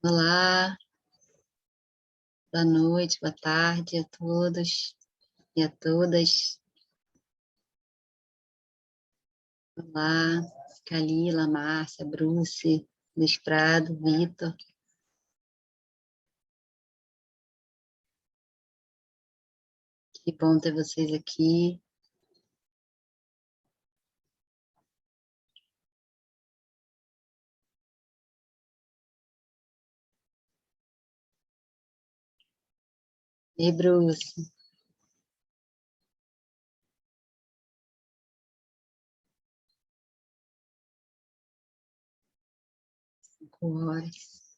Olá, boa noite, boa tarde a todos e a todas. Olá, Calila, Márcia, Bruce, Luiz Prado, Vitor. Que bom ter vocês aqui. E Bruce, 5 horas.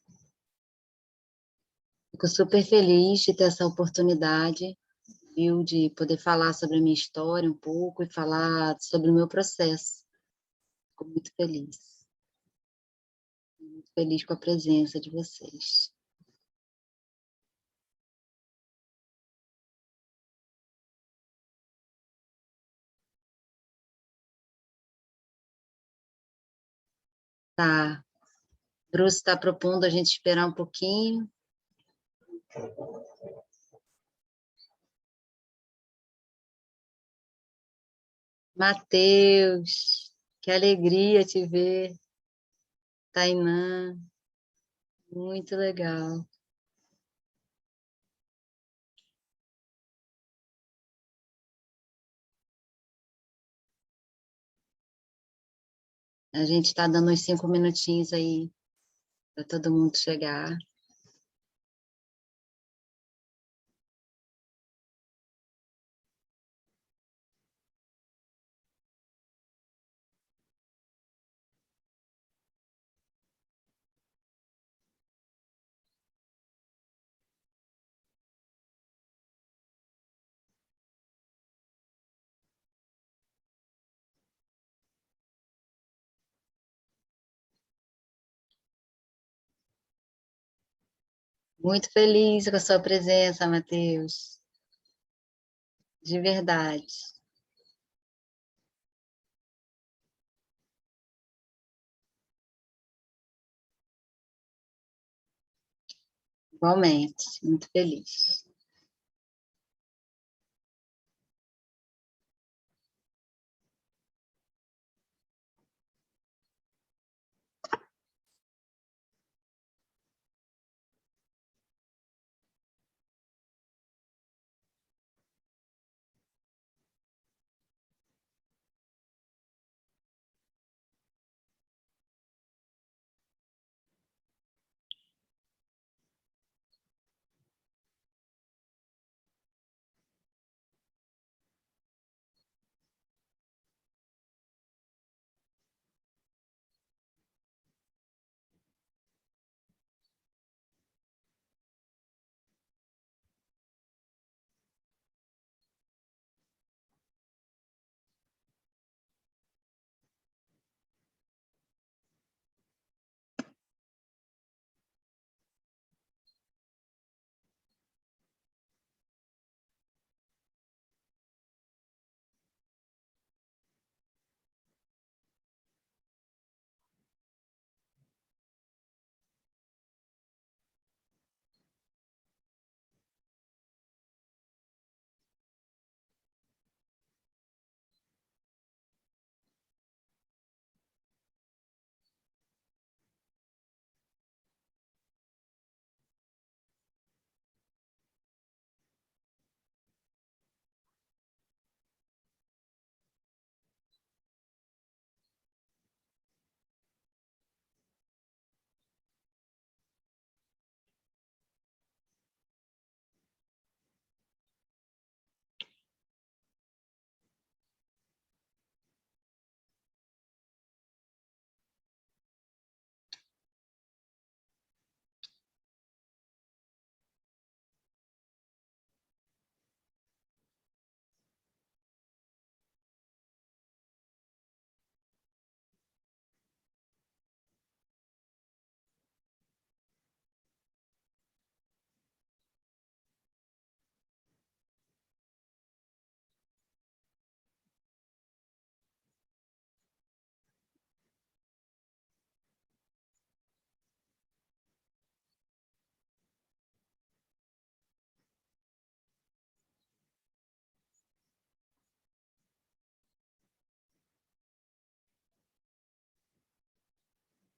Fico super feliz de ter essa oportunidade, viu, de poder falar sobre a minha história um pouco e falar sobre o meu processo. Fico muito feliz com a presença de vocês. Tá, Bruce está propondo a gente esperar um pouquinho. Mateus, que alegria te ver. Tainã, muito legal. A gente está dando uns 5 minutinhos aí para todo mundo chegar. Muito feliz com a sua presença, Mateus. De verdade. Igualmente, muito feliz.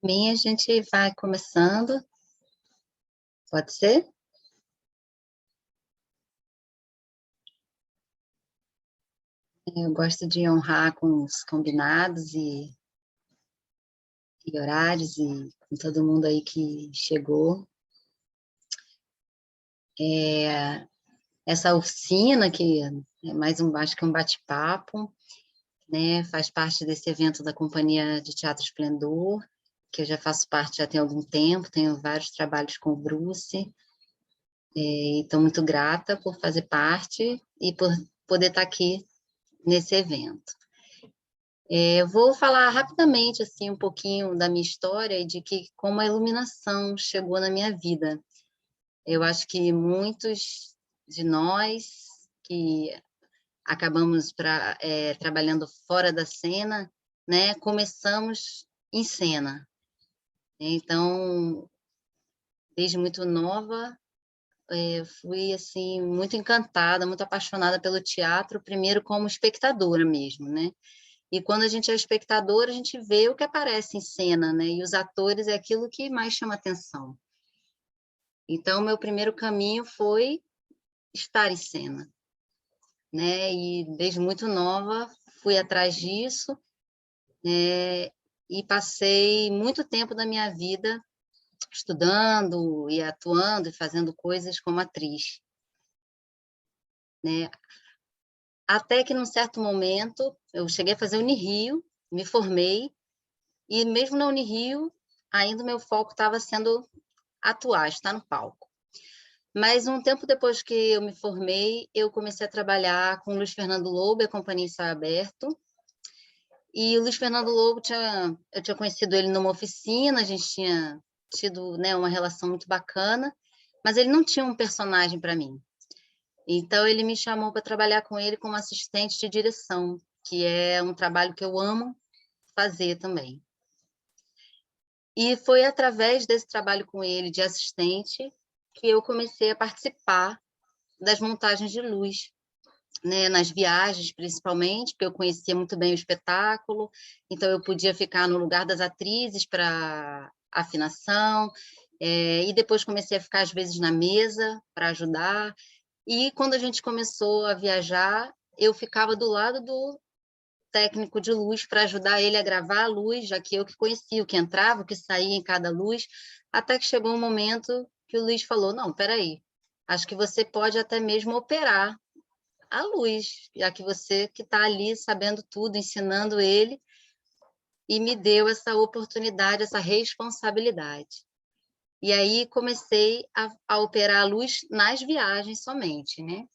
Bem, a gente vai começando, pode ser? Eu gosto de honrar com os combinados e horários e com todo mundo aí que chegou. Essa oficina, que é mais acho que um bate-papo, né? Faz parte desse evento da Companhia de Teatro Esplendor, que eu já faço parte já tem algum tempo, tenho vários trabalhos com o Bruce, e estou muito grata por fazer parte e por poder estar aqui nesse evento. Eu vou falar rapidamente assim um pouquinho da minha história e de que como a iluminação chegou na minha vida. Eu acho que muitos de nós que acabamos trabalhando fora da cena, né, começamos em cena. Então, desde muito nova, fui assim muito encantada, muito apaixonada pelo teatro, primeiro como espectadora mesmo, né? E quando a gente é espectador, a gente vê o que aparece em cena, né? E os atores é aquilo que mais chama atenção. Então, meu primeiro caminho foi estar em cena, né? E desde muito nova fui atrás disso, e passei muito tempo da minha vida estudando e atuando e fazendo coisas como atriz, né? Até que num certo momento eu cheguei a fazer Unirio, me formei e mesmo na Unirio ainda o meu foco estava sendo atuar, estar no palco. Mas um tempo depois que eu me formei, eu comecei a trabalhar com o Luiz Fernando Lobo e a Companhia Ensaio Aberto. E o Luiz Fernando Lobo, eu tinha conhecido ele numa oficina, a gente tinha tido, né, uma relação muito bacana, mas ele não tinha um personagem para mim. Então, ele me chamou para trabalhar com ele como assistente de direção, que é um trabalho que eu amo fazer também. E foi através desse trabalho com ele, de assistente, que eu comecei a participar das montagens de luz, né, nas viagens, principalmente, porque eu conhecia muito bem o espetáculo, então eu podia ficar no lugar das atrizes para afinação, e depois comecei a ficar, às vezes, na mesa para ajudar. E quando a gente começou a viajar, eu ficava do lado do técnico de luz para ajudar ele a gravar a luz, já que eu que conhecia o que entrava, o que saía em cada luz, até que chegou um momento que o Luiz falou, não, espera aí, acho que você pode até mesmo operar a luz, já que você que está ali sabendo tudo, ensinando ele, e me deu essa oportunidade, essa responsabilidade. E aí comecei a operar a luz nas viagens somente, né?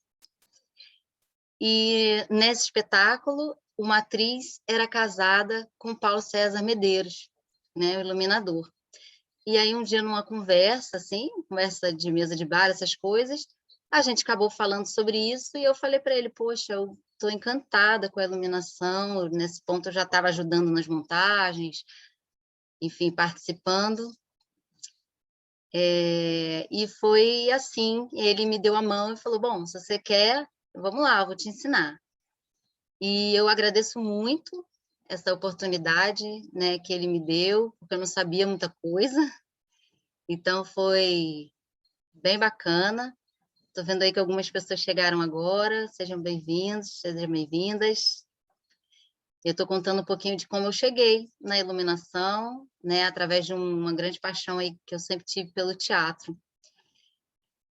E nesse espetáculo, uma atriz era casada com Paulo César Medeiros, né, o iluminador. E aí um dia numa conversa, assim, conversa de mesa de bar, essas coisas, a gente acabou falando sobre isso e eu falei para ele, poxa, eu estou encantada com a iluminação, nesse ponto eu já estava ajudando nas montagens, enfim, participando. E foi assim, ele me deu a mão e falou, bom, se você quer, vamos lá, eu vou te ensinar. E eu agradeço muito essa oportunidade, né, que ele me deu, porque eu não sabia muita coisa, então foi bem bacana. Estou vendo aí que algumas pessoas chegaram agora, sejam bem-vindos, sejam bem-vindas. Eu estou contando um pouquinho de como eu cheguei na iluminação, né, através de uma grande paixão aí que eu sempre tive pelo teatro.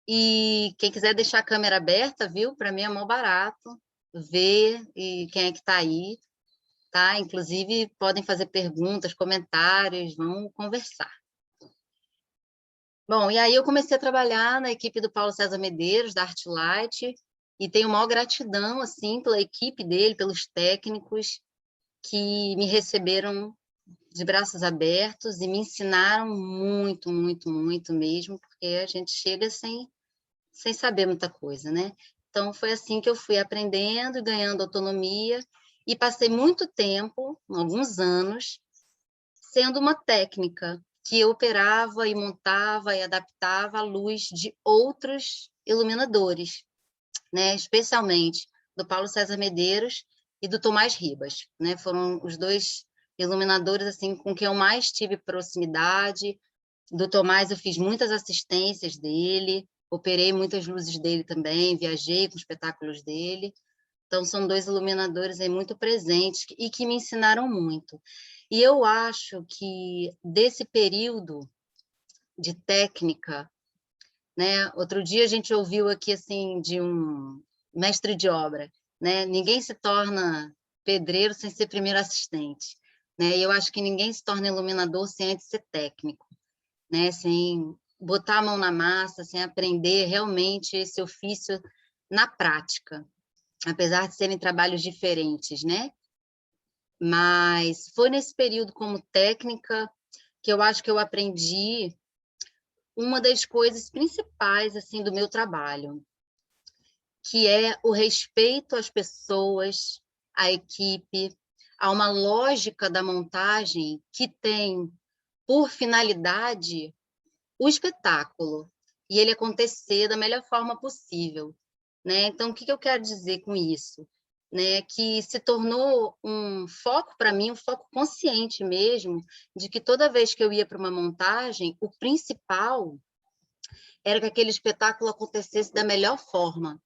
E quem quiser deixar a câmera aberta, viu? Para mim é mó barato ver e quem é que está aí, tá? Inclusive, podem fazer perguntas, comentários, vamos conversar. Bom, e aí eu comecei a trabalhar na equipe do Paulo César Medeiros, da Artlight, e tenho maior gratidão, assim, pela equipe dele, pelos técnicos que me receberam de braços abertos e me ensinaram muito, muito, muito mesmo, porque a gente chega sem saber muita coisa, né? Então, foi assim que eu fui aprendendo e ganhando autonomia, e passei muito tempo, alguns anos, sendo uma técnica que operava e montava e adaptava a luz de outros iluminadores, né? Especialmente do Paulo César Medeiros e do Tomás Ribas, né? Foram os dois iluminadores assim com quem eu mais tive proximidade. Do Tomás eu fiz muitas assistências dele, operei muitas luzes dele também, viajei com espetáculos dele. Então são 2 iluminadores aí muito presentes e que me ensinaram muito. E eu acho que desse período de técnica, né, outro dia a gente ouviu aqui, assim, de um mestre de obra, né, ninguém se torna pedreiro sem ser primeiro assistente, né, e eu acho que ninguém se torna iluminador sem antes ser técnico, né, sem botar a mão na massa, sem aprender realmente esse ofício na prática, apesar de serem trabalhos diferentes, né. Mas foi nesse período como técnica que eu acho que eu aprendi uma das coisas principais, assim, do meu trabalho, que é o respeito às pessoas, à equipe, a uma lógica da montagem que tem por finalidade o espetáculo, e ele acontecer da melhor forma possível, né. Então o que que eu quero dizer com isso? Né, que se tornou um foco para mim, um foco consciente mesmo, de que toda vez que eu ia para uma montagem, o principal era que aquele espetáculo acontecesse da melhor forma.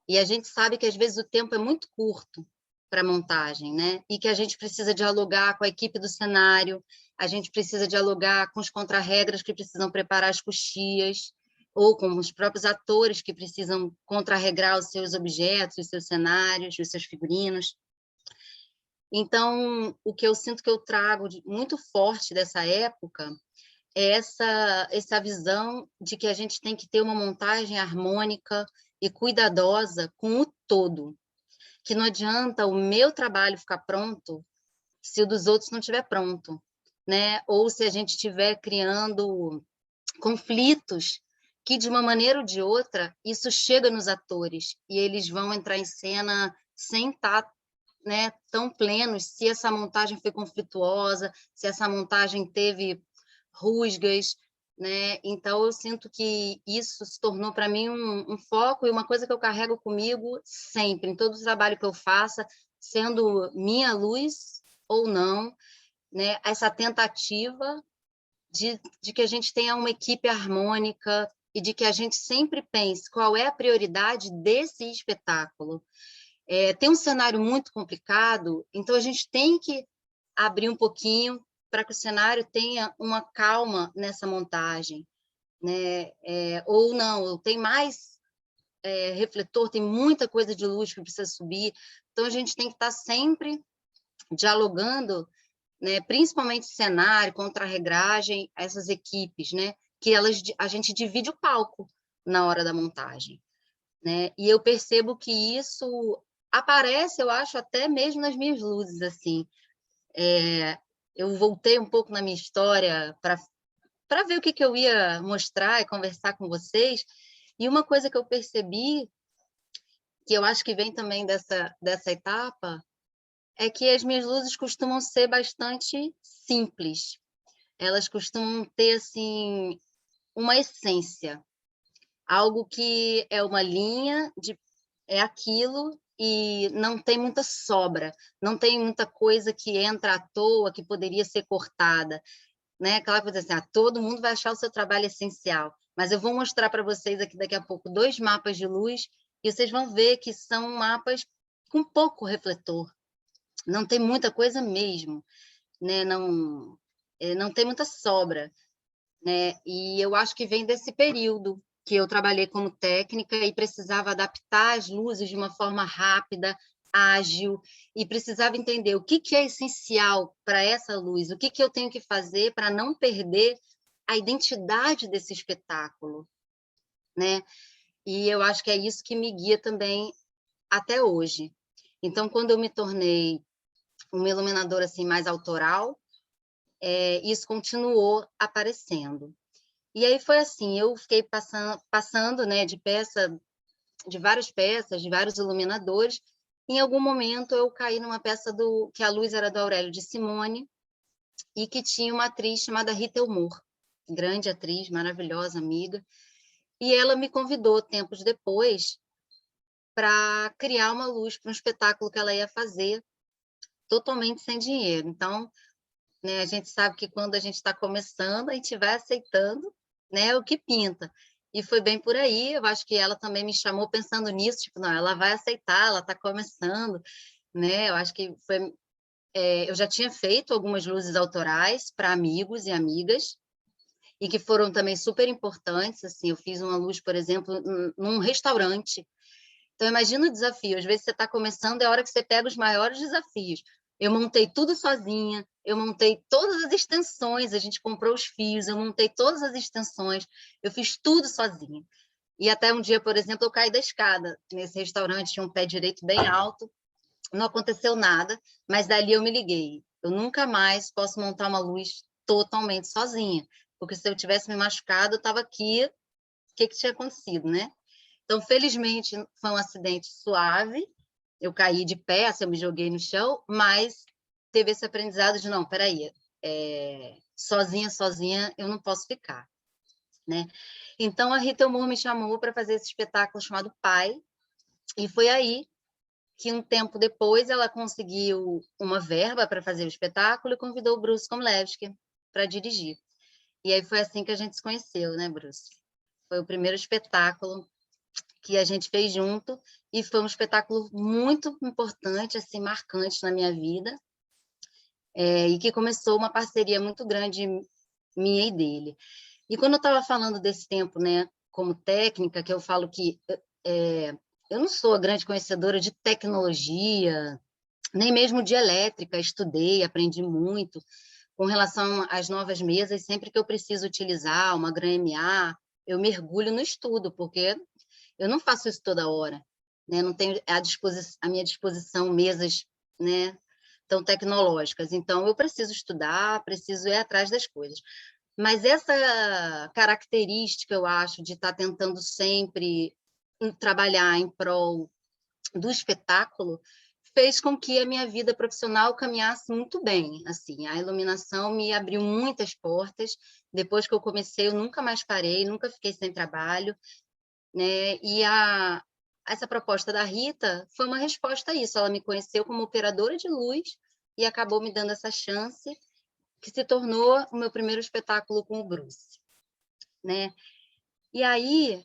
E a gente sabe que às vezes o tempo é muito curto para montagem, né? E que a gente precisa dialogar com a equipe do cenário, a gente precisa dialogar com os contrarregras que precisam preparar as coxias, ou com os próprios atores que precisam contrarregrar os seus objetos, os seus cenários, os seus figurinos. Então, o que eu sinto que eu trago muito forte dessa época é essa visão de que a gente tem que ter uma montagem harmônica e cuidadosa com o todo, que não adianta o meu trabalho ficar pronto se o dos outros não estiver pronto, né, ou se a gente estiver criando conflitos que, de uma maneira ou de outra, isso chega nos atores, e eles vão entrar em cena sem estar, né, tão plenos, se essa montagem foi conflituosa, se essa montagem teve rusgas, né, então eu sinto que isso se tornou para mim um foco e uma coisa que eu carrego comigo sempre, em todo o trabalho que eu faça, sendo minha luz ou não, né, essa tentativa de que a gente tenha uma equipe harmônica e de que a gente sempre pense qual é a prioridade desse espetáculo. Tem um cenário muito complicado, então a gente tem que abrir um pouquinho para que o cenário tenha uma calma nessa montagem, né? Ou não, ou tem mais refletor, tem muita coisa de luz que precisa subir, então a gente tem que estar sempre dialogando, né? Principalmente cenário, contrarregragem, essas equipes, né? Que a gente divide o palco na hora da montagem, né? E eu percebo que isso aparece, eu acho, até mesmo nas minhas luzes, assim. Eu voltei um pouco na minha história para ver o que eu ia mostrar e conversar com vocês, e uma coisa que eu percebi, que eu acho que vem também dessa etapa, é que as minhas luzes costumam ser bastante simples. Elas costumam ter, assim, uma essência, algo que é uma linha de é aquilo e não tem muita sobra, não tem muita coisa que entra à toa, que poderia ser cortada, né, aquela coisa assim: "Ah, todo mundo vai achar o seu trabalho essencial", mas eu vou mostrar para vocês aqui daqui a pouco 2 mapas de luz, e vocês vão ver que são mapas com pouco refletor, não tem muita coisa mesmo, né, não tem muita sobra, né, e eu acho que vem desse período que eu trabalhei como técnica e precisava adaptar as luzes de uma forma rápida, ágil, e precisava entender o que é essencial para essa luz, o que eu tenho que fazer para não perder a identidade desse espetáculo, né. E eu acho que é isso que me guia também até hoje. Então, quando eu me tornei uma iluminadora, assim, mais autoral, isso continuou aparecendo. E aí foi assim, eu fiquei passando, né, de várias peças, de vários iluminadores. Em algum momento eu caí numa peça do que a luz era do Aurélio de Simone e que tinha uma atriz chamada Rita Elmore, grande atriz, maravilhosa, amiga, e ela me convidou tempos depois para criar uma luz para um espetáculo que ela ia fazer totalmente sem dinheiro. Então, né? A gente sabe que quando a gente está começando, a gente vai aceitando, né, o que pinta. E foi bem por aí, eu acho que ela também me chamou pensando nisso, tipo, não, ela vai aceitar, ela está começando, né? Eu acho que foi, eu já tinha feito algumas luzes autorais para amigos e amigas, e que foram também super importantes, assim, eu fiz uma luz, por exemplo, num restaurante. Então, imagina o desafio. Às vezes você está começando, é a hora que você pega os maiores desafios. Eu montei tudo sozinha, eu montei todas as extensões, a gente comprou os fios, eu montei todas as extensões, eu fiz tudo sozinha. E até um dia, por exemplo, eu caí da escada. Nesse restaurante tinha um pé direito bem alto, não aconteceu nada, mas dali eu me liguei. Eu nunca mais posso montar uma luz totalmente sozinha, porque se eu tivesse me machucado, eu estava aqui, o que tinha acontecido, né? Então, felizmente, foi um acidente suave, eu caí de pé, assim, eu me joguei no chão, mas teve esse aprendizado de, não, peraí, sozinha, eu não posso ficar, né? Então, a Rita Moore me chamou para fazer esse espetáculo chamado Pai, e foi aí que, um tempo depois, ela conseguiu uma verba para fazer o espetáculo e convidou o Bruce Komlevski para dirigir. E aí foi assim que a gente se conheceu, né, Bruce? Foi o primeiro espetáculo que a gente fez junto, e foi um espetáculo muito importante, assim, marcante na minha vida, e que começou uma parceria muito grande minha e dele. E quando eu estava falando desse tempo, né, como técnica, que eu falo que eu não sou a grande conhecedora de tecnologia, nem mesmo de elétrica, estudei, aprendi muito com relação às novas mesas, sempre que eu preciso utilizar uma GRAM-MA, eu mergulho no estudo, porque eu não faço isso toda hora, né? Não tenho à minha disposição mesas, né, tão tecnológicas. Então, eu preciso estudar, preciso ir atrás das coisas. Mas essa característica, eu acho, de estar tentando sempre trabalhar em prol do espetáculo, fez com que a minha vida profissional caminhasse muito bem. Assim, a iluminação me abriu muitas portas. Depois que eu comecei, eu nunca mais parei, nunca fiquei sem trabalho, né? E essa proposta da Rita foi uma resposta a isso. Ela me conheceu como operadora de luz e acabou me dando essa chance, que se tornou o meu primeiro espetáculo com o Bruce, né? E aí,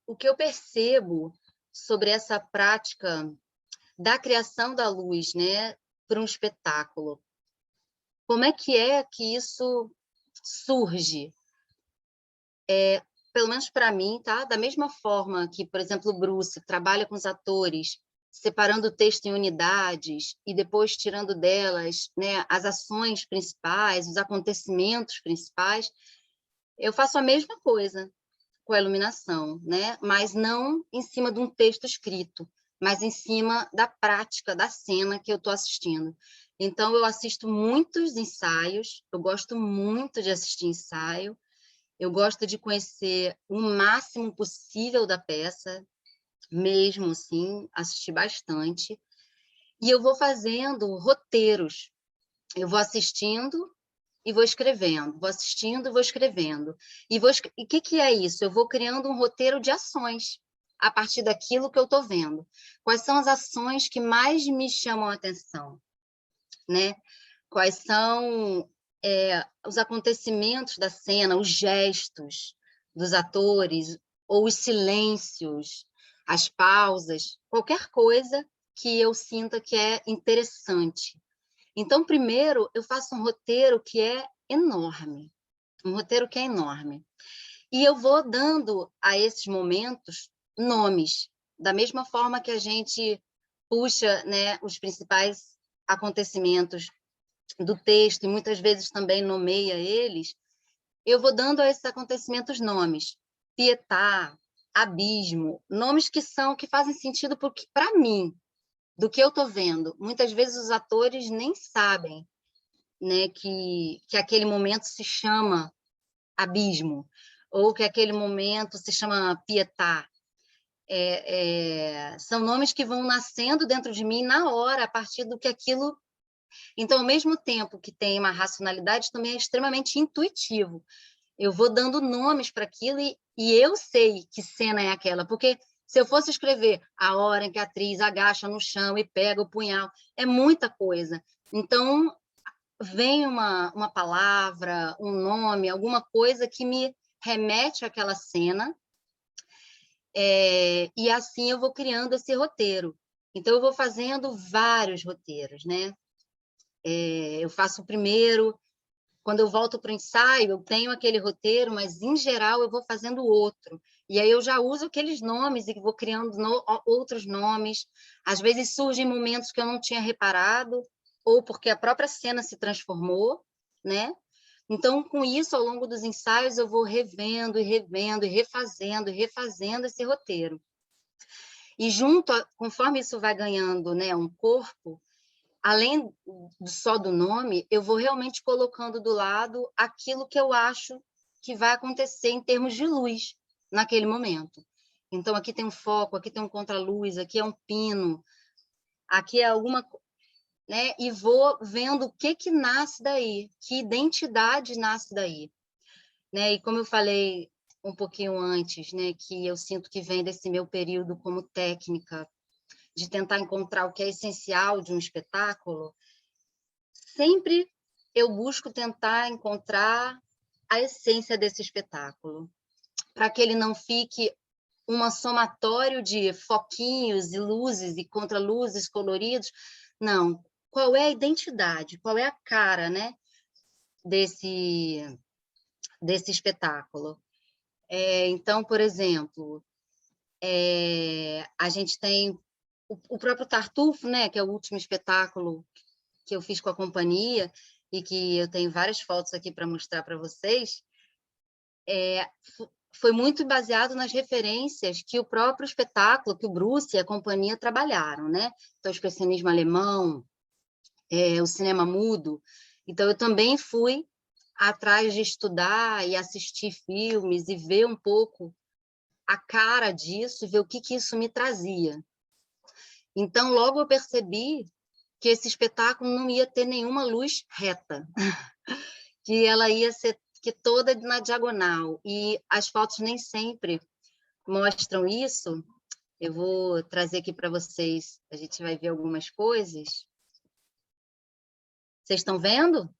o que eu percebo sobre essa prática da criação da luz, né, para um espetáculo, como é que isso surge? Pelo menos para mim, tá? Da mesma forma que, por exemplo, o Bruce trabalha com os atores, separando o texto em unidades e depois tirando delas, né, as ações principais, os acontecimentos principais, eu faço a mesma coisa com a iluminação, né? Mas não em cima de um texto escrito, mas em cima da prática da cena que eu estou assistindo. Então, eu assisto muitos ensaios, eu gosto muito de assistir ensaio, eu gosto de conhecer o máximo possível da peça, mesmo assim, assistir bastante. E eu vou fazendo roteiros. Eu vou assistindo e vou escrevendo, vou assistindo e vou escrevendo. E o que é isso? Eu vou criando um roteiro de ações a partir daquilo que eu estou vendo. Quais são as ações que mais me chamam a atenção, né? Quais são os acontecimentos da cena, os gestos dos atores, ou os silêncios, as pausas, qualquer coisa que eu sinta que é interessante. Então, primeiro, eu faço um roteiro que é enorme, um roteiro que é enorme. E eu vou dando a esses momentos nomes, da mesma forma que a gente puxa, né, os principais acontecimentos do texto, e muitas vezes também nomeia eles, eu vou dando a esses acontecimentos nomes. Pietà, abismo, nomes que fazem sentido para mim, do que eu estou vendo. Muitas vezes os atores nem sabem, né, que aquele momento se chama abismo, ou que aquele momento se chama Pietà. São nomes que vão nascendo dentro de mim na hora, a partir do que aquilo. Então, ao mesmo tempo que tem uma racionalidade, também é extremamente intuitivo. Eu vou dando nomes para aquilo e eu sei que cena é aquela, porque se eu fosse escrever a hora em que a atriz agacha no chão e pega o punhal, é muita coisa. Então, vem uma palavra, um nome, alguma coisa que me remete àquela cena, e assim eu vou criando esse roteiro. Então eu vou fazendo vários roteiros, né? Eu faço o primeiro, quando eu volto para o ensaio, eu tenho aquele roteiro, mas, em geral, eu vou fazendo outro. E aí eu já uso aqueles nomes e vou criando outros nomes. Às vezes surgem momentos que eu não tinha reparado, ou porque a própria cena se transformou, né? Então, com isso, ao longo dos ensaios, eu vou revendo e revendo e refazendo esse roteiro. E conforme isso vai ganhando, né, um corpo, além só do nome, eu vou realmente colocando do lado aquilo que eu acho que vai acontecer em termos de luz naquele momento. Então, aqui tem um foco, aqui tem um contraluz, aqui é um pino, aqui é alguma... Né? E vou vendo o que nasce daí, que identidade nasce daí. Né? E como eu falei um pouquinho antes, né, que eu sinto que vem desse meu período como técnica, de tentar encontrar o que é essencial de um espetáculo, sempre eu busco tentar encontrar a essência desse espetáculo, para que ele não fique um somatório de foquinhos e luzes e contraluzes coloridos. Não, qual é a identidade, qual é a cara, né, desse espetáculo. Então, por exemplo, a gente tem o próprio Tartufo, né, que é o último espetáculo que eu fiz com a companhia, e que eu tenho várias fotos aqui para mostrar para vocês, foi muito baseado nas referências que o próprio espetáculo, que o Bruce e a companhia trabalharam, né? Então, o expressionismo alemão, o cinema mudo. Então, eu também fui atrás de estudar e assistir filmes e ver um pouco a cara disso, ver o que isso me trazia. Então, logo eu percebi que esse espetáculo não ia ter nenhuma luz reta, que ela ia ser toda na diagonal, e as fotos nem sempre mostram isso. Eu vou trazer aqui para vocês, a gente vai ver algumas coisas. Vocês estão vendo?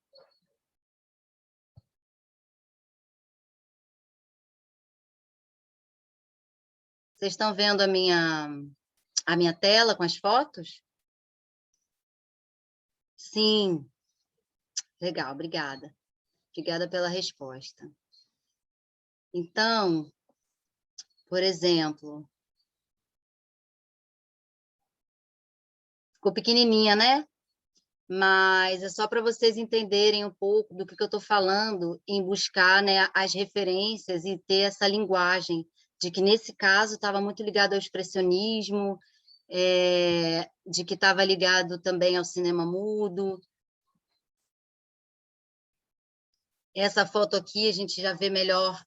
Vocês estão vendo a minha tela com as fotos? Sim, legal, obrigada. Obrigada pela resposta. Então, por exemplo, ficou pequenininha, né? Mas é só para vocês entenderem um pouco do que eu estou falando, em buscar, né, as referências e ter essa linguagem, de que, nesse caso, estava muito ligado ao expressionismo, de que estava ligado também ao cinema mudo. Essa foto aqui, a gente já vê melhor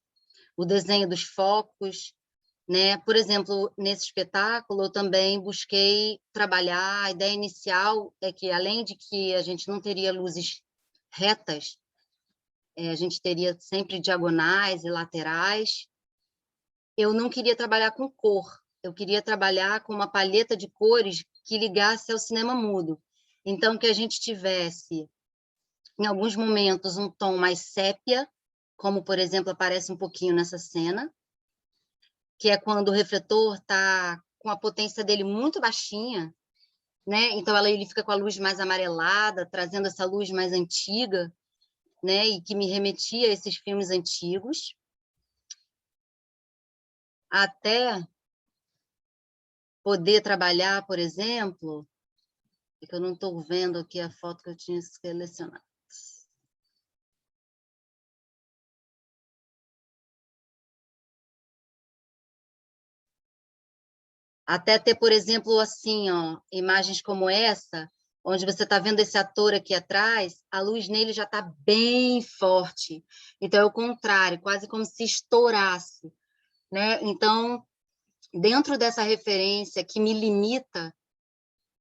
o desenho dos focos, né? Por exemplo, nesse espetáculo, eu também busquei trabalhar, a ideia inicial é que, além de que a gente não teria luzes retas, a gente teria sempre diagonais e laterais, eu não queria trabalhar com cor, eu queria trabalhar com uma paleta de cores que ligasse ao cinema mudo. Então, que a gente tivesse, em alguns momentos, um tom mais sépia, como, por exemplo, aparece um pouquinho nessa cena, que é quando o refletor está com a potência dele muito baixinha, né? Então ele fica com a luz mais amarelada, trazendo essa luz mais antiga, né? E que me remetia a esses filmes antigos, até poder trabalhar, por exemplo, é que eu não estou vendo aqui a foto que eu tinha selecionado. Até ter, por exemplo, assim, ó, imagens como essa, onde você está vendo esse ator aqui atrás, a luz nele já está bem forte. Então, é o contrário, quase como se estourasse, né? Então, dentro dessa referência que me limita,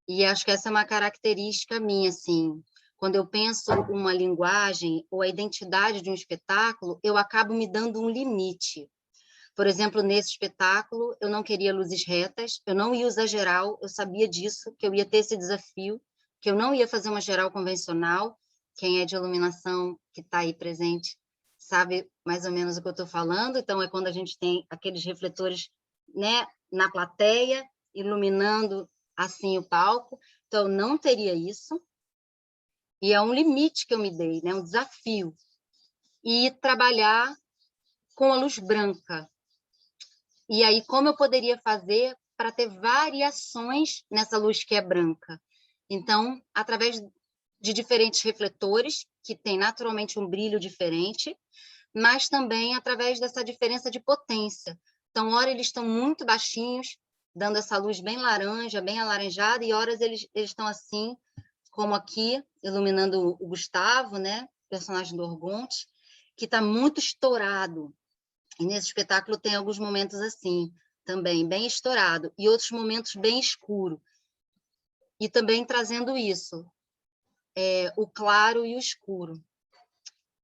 e acho que essa é uma característica minha, assim, quando eu penso uma linguagem ou a identidade de um espetáculo, eu acabo me dando um limite. Por exemplo, nesse espetáculo, eu não queria luzes retas, eu não ia usar geral, eu sabia disso, que eu ia ter esse desafio, que eu não ia fazer uma geral convencional, quem é de iluminação que está aí presente sabe mais ou menos o que eu estou falando. Então, é quando a gente tem aqueles refletores, né, na plateia, iluminando assim o palco. Então, eu não teria isso. E é um limite que eu me dei, né, um desafio. E trabalhar com a luz branca. E aí, como eu poderia fazer para ter variações nessa luz que é branca? Então, através de diferentes refletores, que tem naturalmente um brilho diferente, mas também através dessa diferença de potência. Então, ora eles estão muito baixinhos, dando essa luz bem laranja, bem alaranjada, e horas eles estão assim, como aqui, iluminando o Gustavo, né, personagem do Orgonte, que está muito estourado. E nesse espetáculo tem alguns momentos assim, também bem estourado, e outros momentos bem escuro. E também trazendo isso, o claro e o escuro,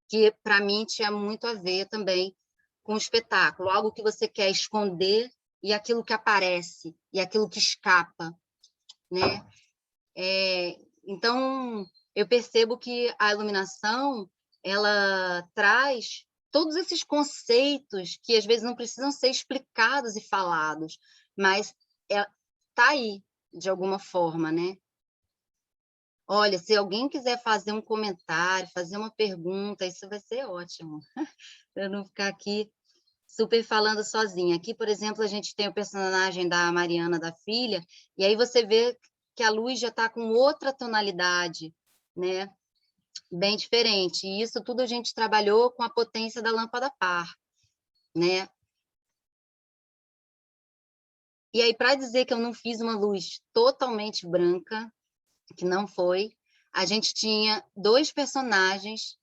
que para mim tinha muito a ver também com o espetáculo, algo que você quer esconder e aquilo que aparece, e aquilo que escapa, né? Então, eu percebo que a iluminação, ela traz todos esses conceitos que às vezes não precisam ser explicados e falados, mas tá aí, de alguma forma, né? Olha, se alguém quiser fazer um comentário, fazer uma pergunta, isso vai ser ótimo, para eu não ficar aqui super falando sozinha. Aqui, por exemplo, a gente tem o personagem da Mariana, da filha, e aí você vê que a luz já está com outra tonalidade, né? Bem diferente. E isso tudo a gente trabalhou com a potência da lâmpada par, né? E aí, para dizer que eu não fiz uma luz totalmente branca, que não foi, a gente tinha dois personagens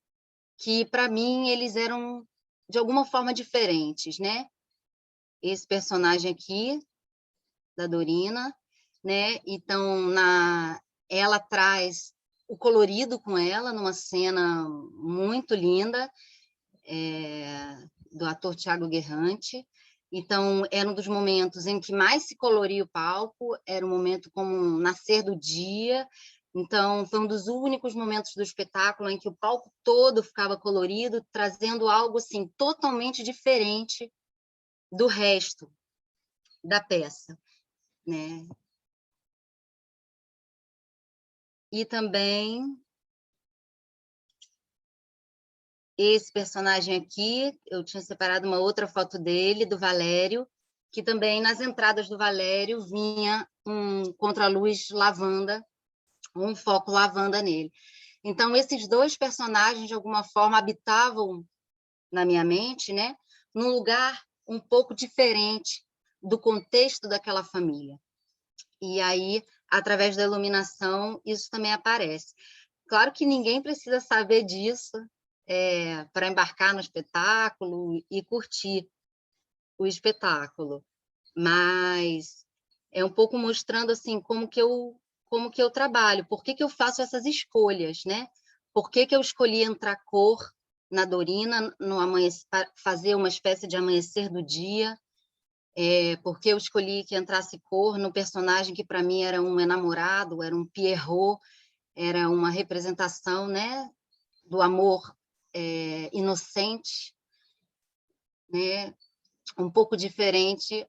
que, para mim, eles eram de alguma forma diferentes, né? Esse personagem aqui, da Dorina, né? Então, ela traz o colorido com ela, numa cena muito linda, do ator Thiago Guerrante. Então, era um dos momentos em que mais se coloria o palco, era um momento como um nascer do dia. Então, foi um dos únicos momentos do espetáculo em que o palco todo ficava colorido, trazendo algo assim totalmente diferente do resto da peça, né? E também esse personagem aqui, eu tinha separado uma outra foto dele, do Valério, que também nas entradas do Valério vinha um contraluz lavanda, um foco lavanda nele. Então, esses dois personagens, de alguma forma, habitavam na minha mente, né, num lugar um pouco diferente do contexto daquela família. E aí, através da iluminação, isso também aparece. Claro que ninguém precisa saber disso para embarcar no espetáculo e curtir o espetáculo, mas é um pouco mostrando assim como que eu trabalho, por que que eu faço essas escolhas, né? Por que que eu escolhi entrar cor na Dorina, no amanhecer, fazer uma espécie de amanhecer do dia, porque eu escolhi que entrasse cor no personagem que para mim era um enamorado, era um Pierrot, era uma representação, né, do amor inocente, né, um pouco diferente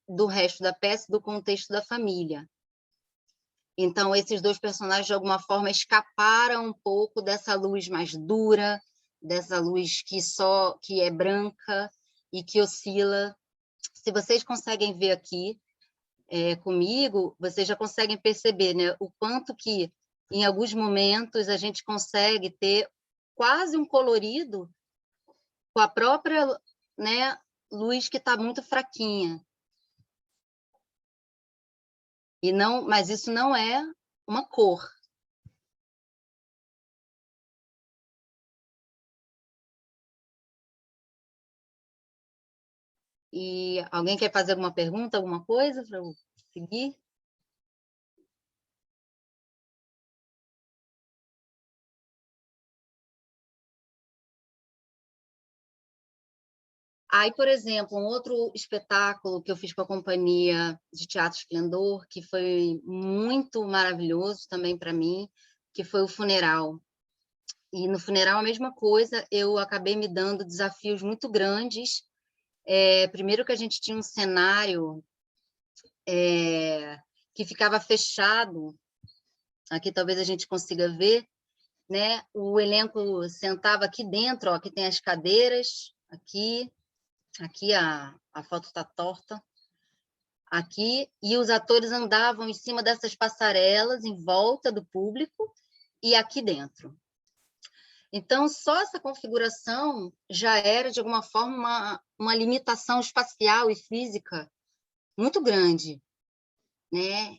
do resto da peça, do contexto da família. Então, esses dois personagens, de alguma forma, escaparam um pouco dessa luz mais dura, dessa luz que é branca e que oscila. Se vocês conseguem ver aqui comigo, vocês já conseguem perceber, né, o quanto que, em alguns momentos, a gente consegue ter quase um colorido com a própria, né, luz que está muito fraquinha. E não, mas isso não é uma cor. E alguém quer fazer alguma pergunta, alguma coisa para eu seguir? Aí, por exemplo, um outro espetáculo que eu fiz com a Companhia de Teatro Esplendor, que foi muito maravilhoso também para mim, que foi o Funeral. E no funeral a mesma coisa, eu acabei me dando desafios muito grandes. Primeiro que a gente tinha um cenário que ficava fechado, aqui talvez a gente consiga ver, né? O elenco sentava aqui dentro, ó, aqui tem as cadeiras, aqui a foto está torta, aqui, e os atores andavam em cima dessas passarelas, em volta do público, e aqui dentro. Então, só essa configuração já era, de alguma forma, uma limitação espacial e física muito grande, né?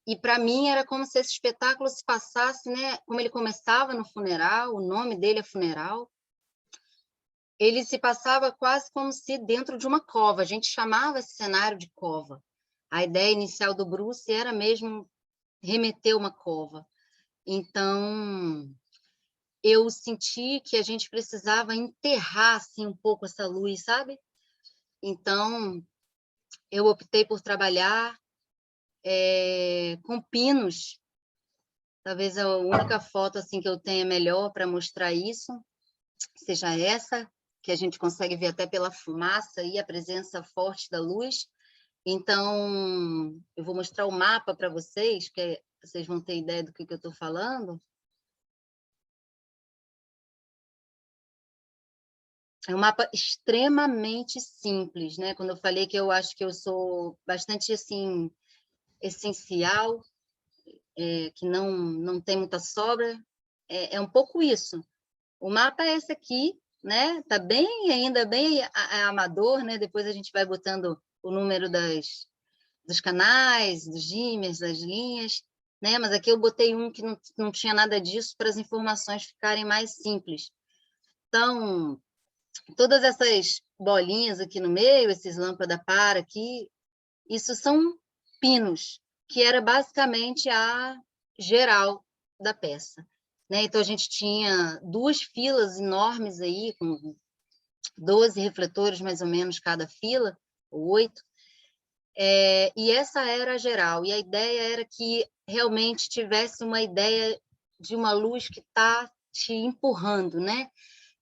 E, para mim, era como se esse espetáculo se passasse, né? Como ele começava no funeral, o nome dele é Funeral, ele se passava quase como se dentro de uma cova. A gente chamava esse cenário de cova. A ideia inicial do Bruce era mesmo remeter uma cova. Então, eu senti que a gente precisava enterrar assim, um pouco essa luz, sabe? Então, eu optei por trabalhar com pinos. Talvez a única foto assim, que eu tenha melhor para mostrar isso seja essa, que a gente consegue ver até pela fumaça e a presença forte da luz. Então, eu vou mostrar o mapa para vocês, que vocês vão ter ideia do que eu estou falando. É um mapa extremamente simples, né? Quando eu falei que eu acho que eu sou bastante assim essencial, que não tem muita sobra, é um pouco isso. O mapa é esse aqui, né? Tá bem, ainda bem amador, né? Depois a gente vai botando o número dos canais, dos dimers, das linhas, né? Mas aqui eu botei um que não tinha nada disso para as informações ficarem mais simples. Então, todas essas bolinhas aqui no meio, esses lâmpada para aqui, isso são pinos, que era basicamente a geral da peça, né? Então, a gente tinha 2 filas enormes aí, com 12 refletores, mais ou menos, cada fila, ou 8, e essa era a geral. E a ideia era que realmente tivesse uma ideia de uma luz que está te empurrando, né?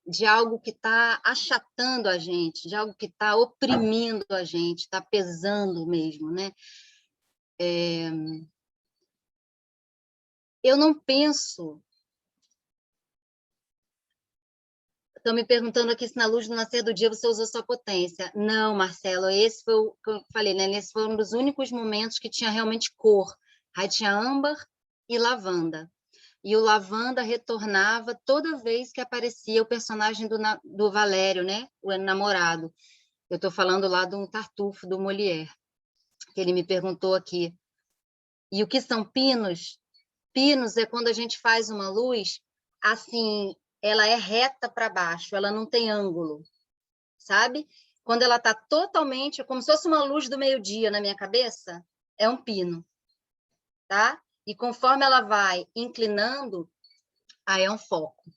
De algo que está achatando a gente, de algo que está oprimindo a gente, está pesando mesmo, né? Eu não penso... Estão me perguntando aqui se na luz do nascer do dia você usou sua potência. Não, Marcelo, esse foi o que eu falei, né? Esse foi um dos únicos momentos que tinha realmente cor. Aí tinha âmbar e lavanda. E o lavanda retornava toda vez que aparecia o personagem do Valério, né? O namorado. Eu estou falando lá do Tartufo, do Molière, que ele me perguntou aqui. E o que são pinos? Pinos é quando a gente faz uma luz, assim, ela é reta para baixo, ela não tem ângulo, sabe? Quando ela está totalmente, como se fosse uma luz do meio-dia na minha cabeça, é um pino, tá? E conforme ela vai inclinando, aí é um foco,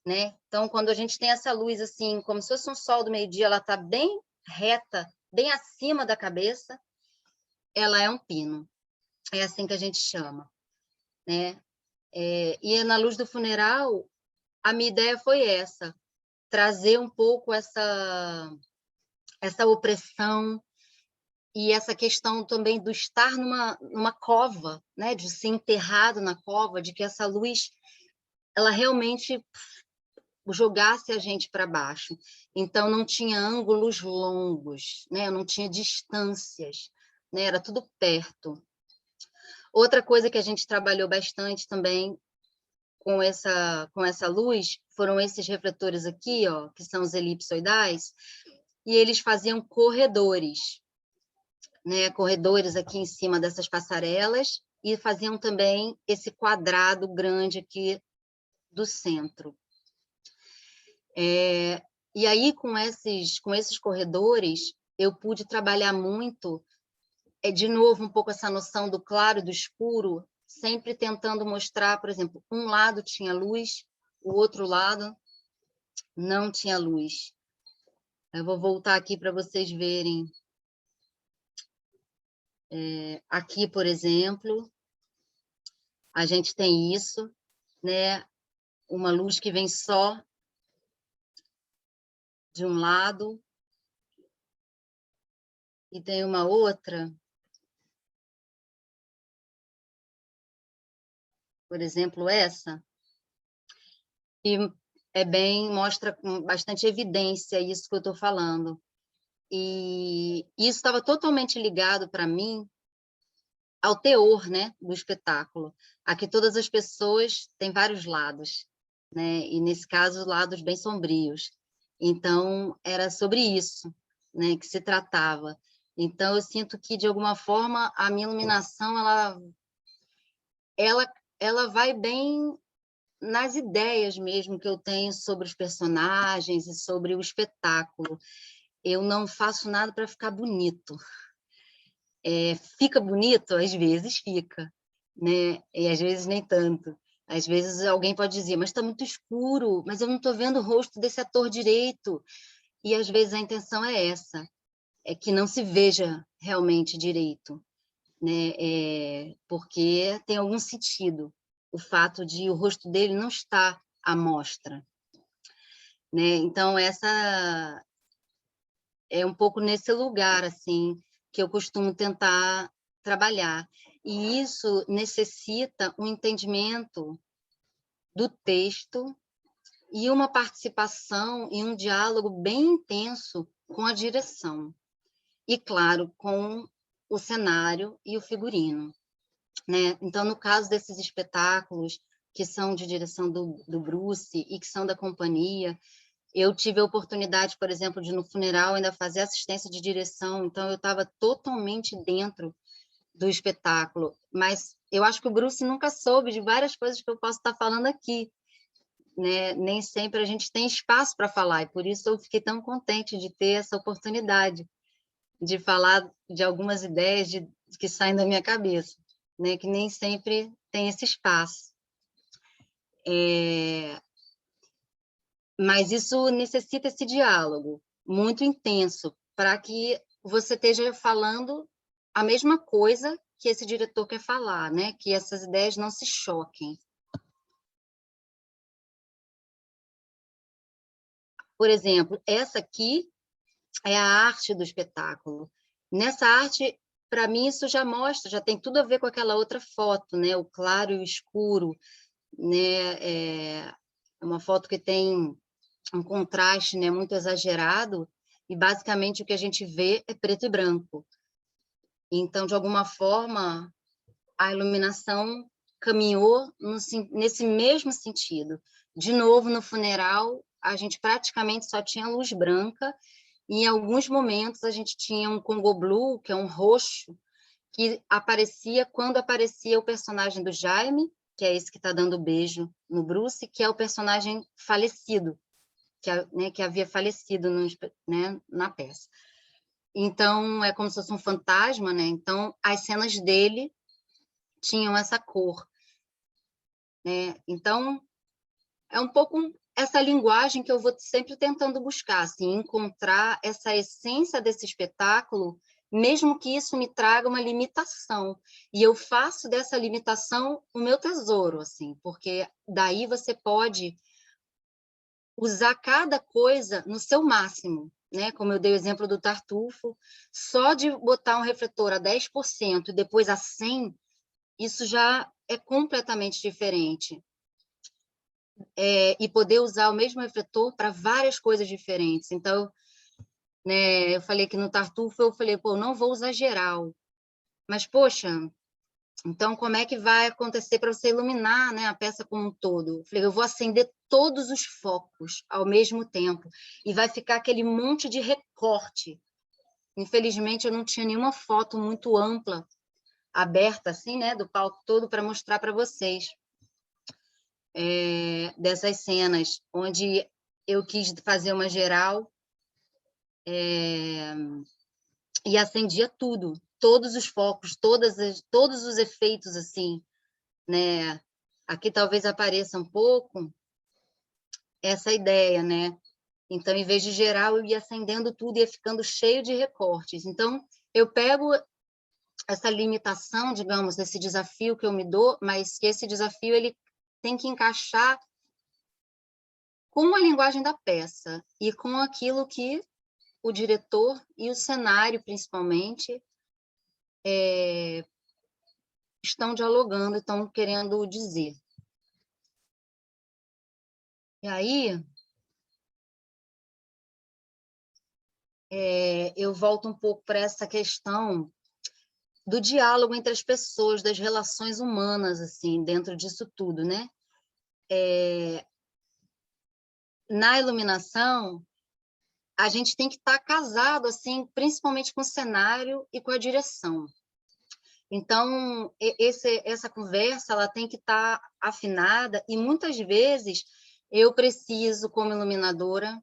né? Então, quando a gente tem essa luz assim, como se fosse um sol do meio-dia, ela está bem reta, bem acima da cabeça, ela é um pino. É assim que a gente chama, né? E na luz do funeral, a minha ideia foi essa, trazer um pouco essa opressão e essa questão também do estar numa cova, né? De ser enterrado na cova, de que essa luz ela realmente jogasse a gente para baixo. Então, não tinha ângulos longos, né? Não tinha distâncias, né? Era tudo perto. Outra coisa que a gente trabalhou bastante também com essa luz foram esses refletores aqui, ó, que são os elipsoidais, e eles faziam corredores, né? Corredores aqui em cima dessas passarelas, e faziam também esse quadrado grande aqui do centro. E aí, com esses corredores, eu pude trabalhar muito, de novo, um pouco essa noção do claro e do escuro, sempre tentando mostrar, por exemplo, um lado tinha luz, o outro lado não tinha luz. Eu vou voltar aqui para vocês verem. Aqui, por exemplo, a gente tem isso, né? uma luz que vem só de um lado, e tem uma outra, por exemplo, essa, que mostra com bastante evidência isso que eu estou falando. E isso estava totalmente ligado para mim ao teor, né, do espetáculo. Aqui todas as pessoas têm vários lados, né, e nesse caso lados bem sombrios. Então era sobre isso, né, que se tratava. Então eu sinto que de alguma forma a minha iluminação ela ela vai bem nas ideias mesmo que eu tenho sobre os personagens e sobre o espetáculo. Eu não faço nada para ficar bonito. Fica bonito? Às vezes fica, né? E às vezes nem tanto. Às vezes alguém pode dizer, mas está muito escuro, mas eu não estou vendo o rosto desse ator direito. E às vezes a intenção é essa, é que não se veja realmente direito, né? Porque tem algum sentido o fato de o rosto dele não estar à mostra, né? Então essa é um pouco nesse lugar assim que eu costumo tentar trabalhar. E isso necessita um entendimento do texto e uma participação e um diálogo bem intenso com a direção. E, claro, com o cenário e o figurino, né? Então, no caso desses espetáculos que são de direção do Bruce e que são da companhia, eu tive a oportunidade, por exemplo, de no funeral ainda fazer assistência de direção, então eu estava totalmente dentro do espetáculo, mas eu acho que o Bruce nunca soube de várias coisas que eu posso estar falando aqui, né? Nem sempre a gente tem espaço para falar, e por isso eu fiquei tão contente de ter essa oportunidade de falar de algumas ideias que saem da minha cabeça, né? Que nem sempre tem esse espaço. Mas isso necessita esse diálogo muito intenso para que você esteja falando a mesma coisa que esse diretor quer falar, né? Que essas ideias não se choquem. Por exemplo, essa aqui é a arte do espetáculo. Nessa arte, para mim, isso já mostra, já tem tudo a ver com aquela outra foto, né? O claro e o escuro, né? É uma foto que tem um contraste, né, muito exagerado, e basicamente o que a gente vê é preto e branco. Então, de alguma forma, a iluminação caminhou nesse mesmo sentido. De novo, no funeral, a gente praticamente só tinha luz branca, e em alguns momentos a gente tinha um Congo Blue, que é um roxo, que aparecia quando aparecia o personagem do Jaime, que é esse que está dando beijo no Bruce, que é o personagem falecido, que havia falecido né, na peça. Então, é como se fosse um fantasma, né? Então, as cenas dele tinham essa cor, né? Então, é um pouco essa linguagem que eu vou sempre tentando buscar, assim, encontrar essa essência desse espetáculo, mesmo que isso me traga uma limitação. E eu faço dessa limitação o meu tesouro, assim, porque daí você pode usar cada coisa no seu máximo, né? Como eu dei o exemplo do Tartufo, só de botar um refletor a 10% e depois a 100%, isso já é completamente diferente. E poder usar o mesmo refletor para várias coisas diferentes. Então, né, eu falei que no Tartufo, eu falei, pô, não vou usar geral. Mas, poxa, então como é que vai acontecer para você iluminar, né, a peça como um todo? Eu falei, eu vou acender todos os focos ao mesmo tempo e vai ficar aquele monte de recorte. Infelizmente, eu não tinha nenhuma foto muito ampla, aberta assim, né, do palco todo para mostrar para vocês. Dessas cenas, onde eu quis fazer uma geral e acendia tudo, todos os focos, todos os efeitos, assim, né? Aqui talvez apareça um pouco essa ideia, né? Então, em vez de geral, eu ia acendendo tudo e ia ficando cheio de recortes. Então, eu pego essa limitação, digamos, desse desafio que eu me dou, mas que esse desafio ele tem que encaixar com a linguagem da peça e com aquilo que o diretor e o cenário, principalmente, estão dialogando, estão querendo dizer. E aí, eu volto um pouco para essa questão do diálogo entre as pessoas, das relações humanas, assim, dentro disso tudo, né? Na iluminação, a gente tem que estar casado, assim, principalmente com o cenário e com a direção. Então, essa conversa ela tem que estar afinada e, muitas vezes, eu preciso, como iluminadora,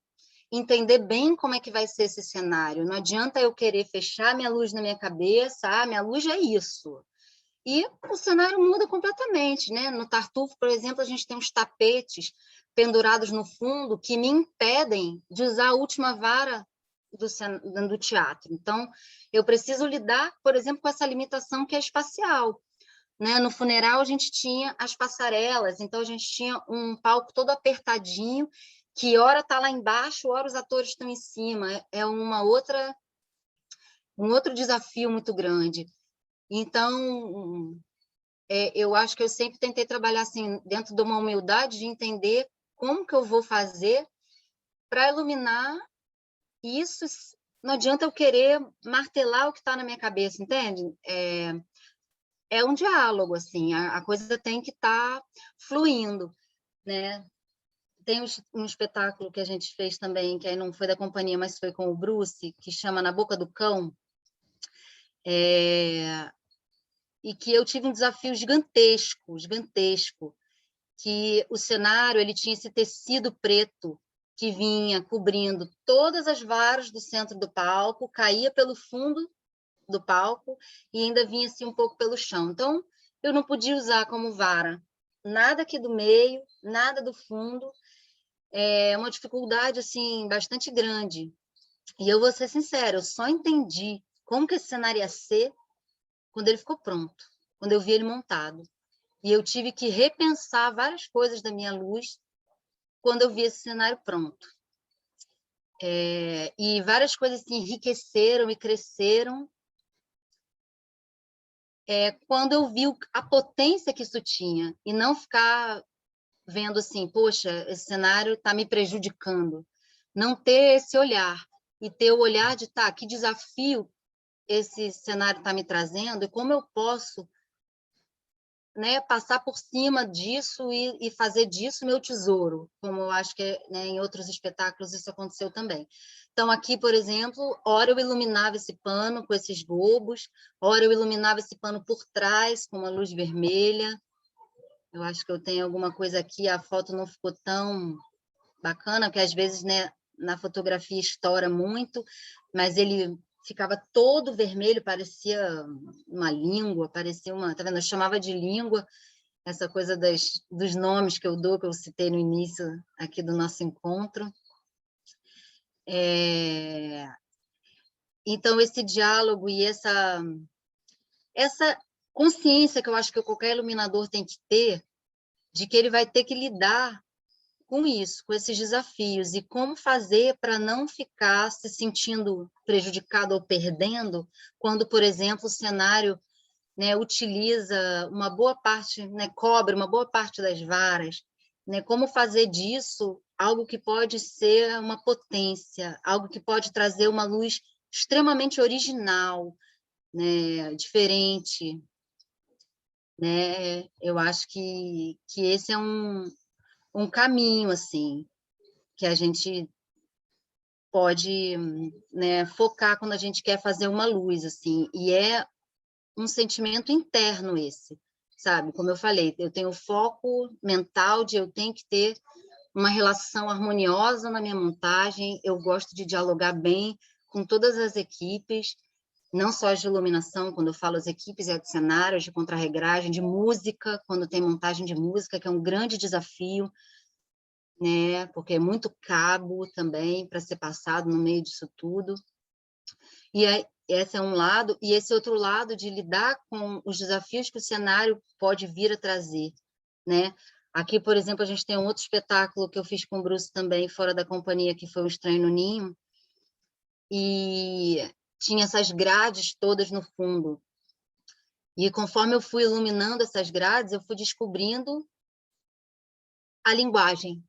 entender bem como é que vai ser esse cenário. Não adianta eu querer fechar minha luz na minha cabeça, minha luz é isso. E o cenário muda completamente, né? No Tartufo, por exemplo, a gente tem uns tapetes pendurados no fundo que me impedem de usar a última vara do teatro. Então, eu preciso lidar, por exemplo, com essa limitação que é espacial. Né? No funeral, a gente tinha as passarelas, então a gente tinha um palco todo apertadinho, que hora está lá embaixo, hora os atores estão em cima. É um outro desafio muito grande. Então, eu acho que eu sempre tentei trabalhar assim, dentro de uma humildade de entender como que eu vou fazer para iluminar isso. Não adianta eu querer martelar o que está na minha cabeça, entende? É um diálogo, assim, a coisa tem que estar fluindo, né? Tem um espetáculo que a gente fez também, que aí não foi da companhia, mas foi com o Bruce, que chama Na Boca do Cão, e que eu tive um desafio gigantesco, gigantesco, que o cenário ele tinha esse tecido preto que vinha cobrindo todas as varas do centro do palco, caía pelo fundo do palco e ainda vinha assim um pouco pelo chão. Então, eu não podia usar como vara nada aqui do meio, nada do fundo. É uma dificuldade assim bastante grande. E eu vou ser sincera, eu só entendi como que esse cenário ia ser quando ele ficou pronto, quando eu vi ele montado. E eu tive que repensar várias coisas da minha luz quando eu vi esse cenário pronto. E várias coisas se enriqueceram e cresceram quando eu vi a potência que isso tinha, e não ficar vendo assim, poxa, esse cenário está me prejudicando. Não ter esse olhar, e ter o olhar de, tá, que desafio esse cenário está me trazendo, e como eu posso, né, passar por cima disso e fazer disso meu tesouro, como eu acho que né, em outros espetáculos isso aconteceu também. Então, aqui, por exemplo, ora eu iluminava esse pano com esses globos, ora eu iluminava esse pano por trás com uma luz vermelha. Eu acho que eu tenho alguma coisa aqui, a foto não ficou tão bacana, porque às vezes né, na fotografia estoura muito, mas ele ficava todo vermelho, parecia uma língua, parecia uma... Tá vendo? Eu chamava de língua, essa coisa dos nomes que eu dou, que eu citei no início aqui do nosso encontro. Então, esse diálogo e essa consciência que eu acho que qualquer iluminador tem que ter, de que ele vai ter que lidar com isso, com esses desafios, e como fazer para não ficar se sentindo prejudicado ou perdendo, quando, por exemplo, o cenário né, utiliza uma boa parte, né, cobre uma boa parte das varas, né, como fazer disso algo que pode ser uma potência, algo que pode trazer uma luz extremamente original, né, diferente, né? Eu acho que esse é um caminho assim que a gente pode né, focar quando a gente quer fazer uma luz assim, e é um sentimento interno esse, sabe? Como eu falei, eu tenho foco mental de eu tenho que ter uma relação harmoniosa na minha montagem, eu gosto de dialogar bem com todas as equipes, não só as de iluminação, quando eu falo as equipes, é de cenários, de contrarregragem, de música, quando tem montagem de música, que é um grande desafio, né? Porque é muito cabo também para ser passado no meio disso tudo. E aí, esse é um lado, e esse outro lado de lidar com os desafios que o cenário pode vir a trazer, né? Aqui, por exemplo, a gente tem um outro espetáculo que eu fiz com o Bruce também, fora da companhia, que foi Um Estranho no Ninho, e tinha essas grades todas no fundo. E conforme eu fui iluminando essas grades, eu fui descobrindo a linguagem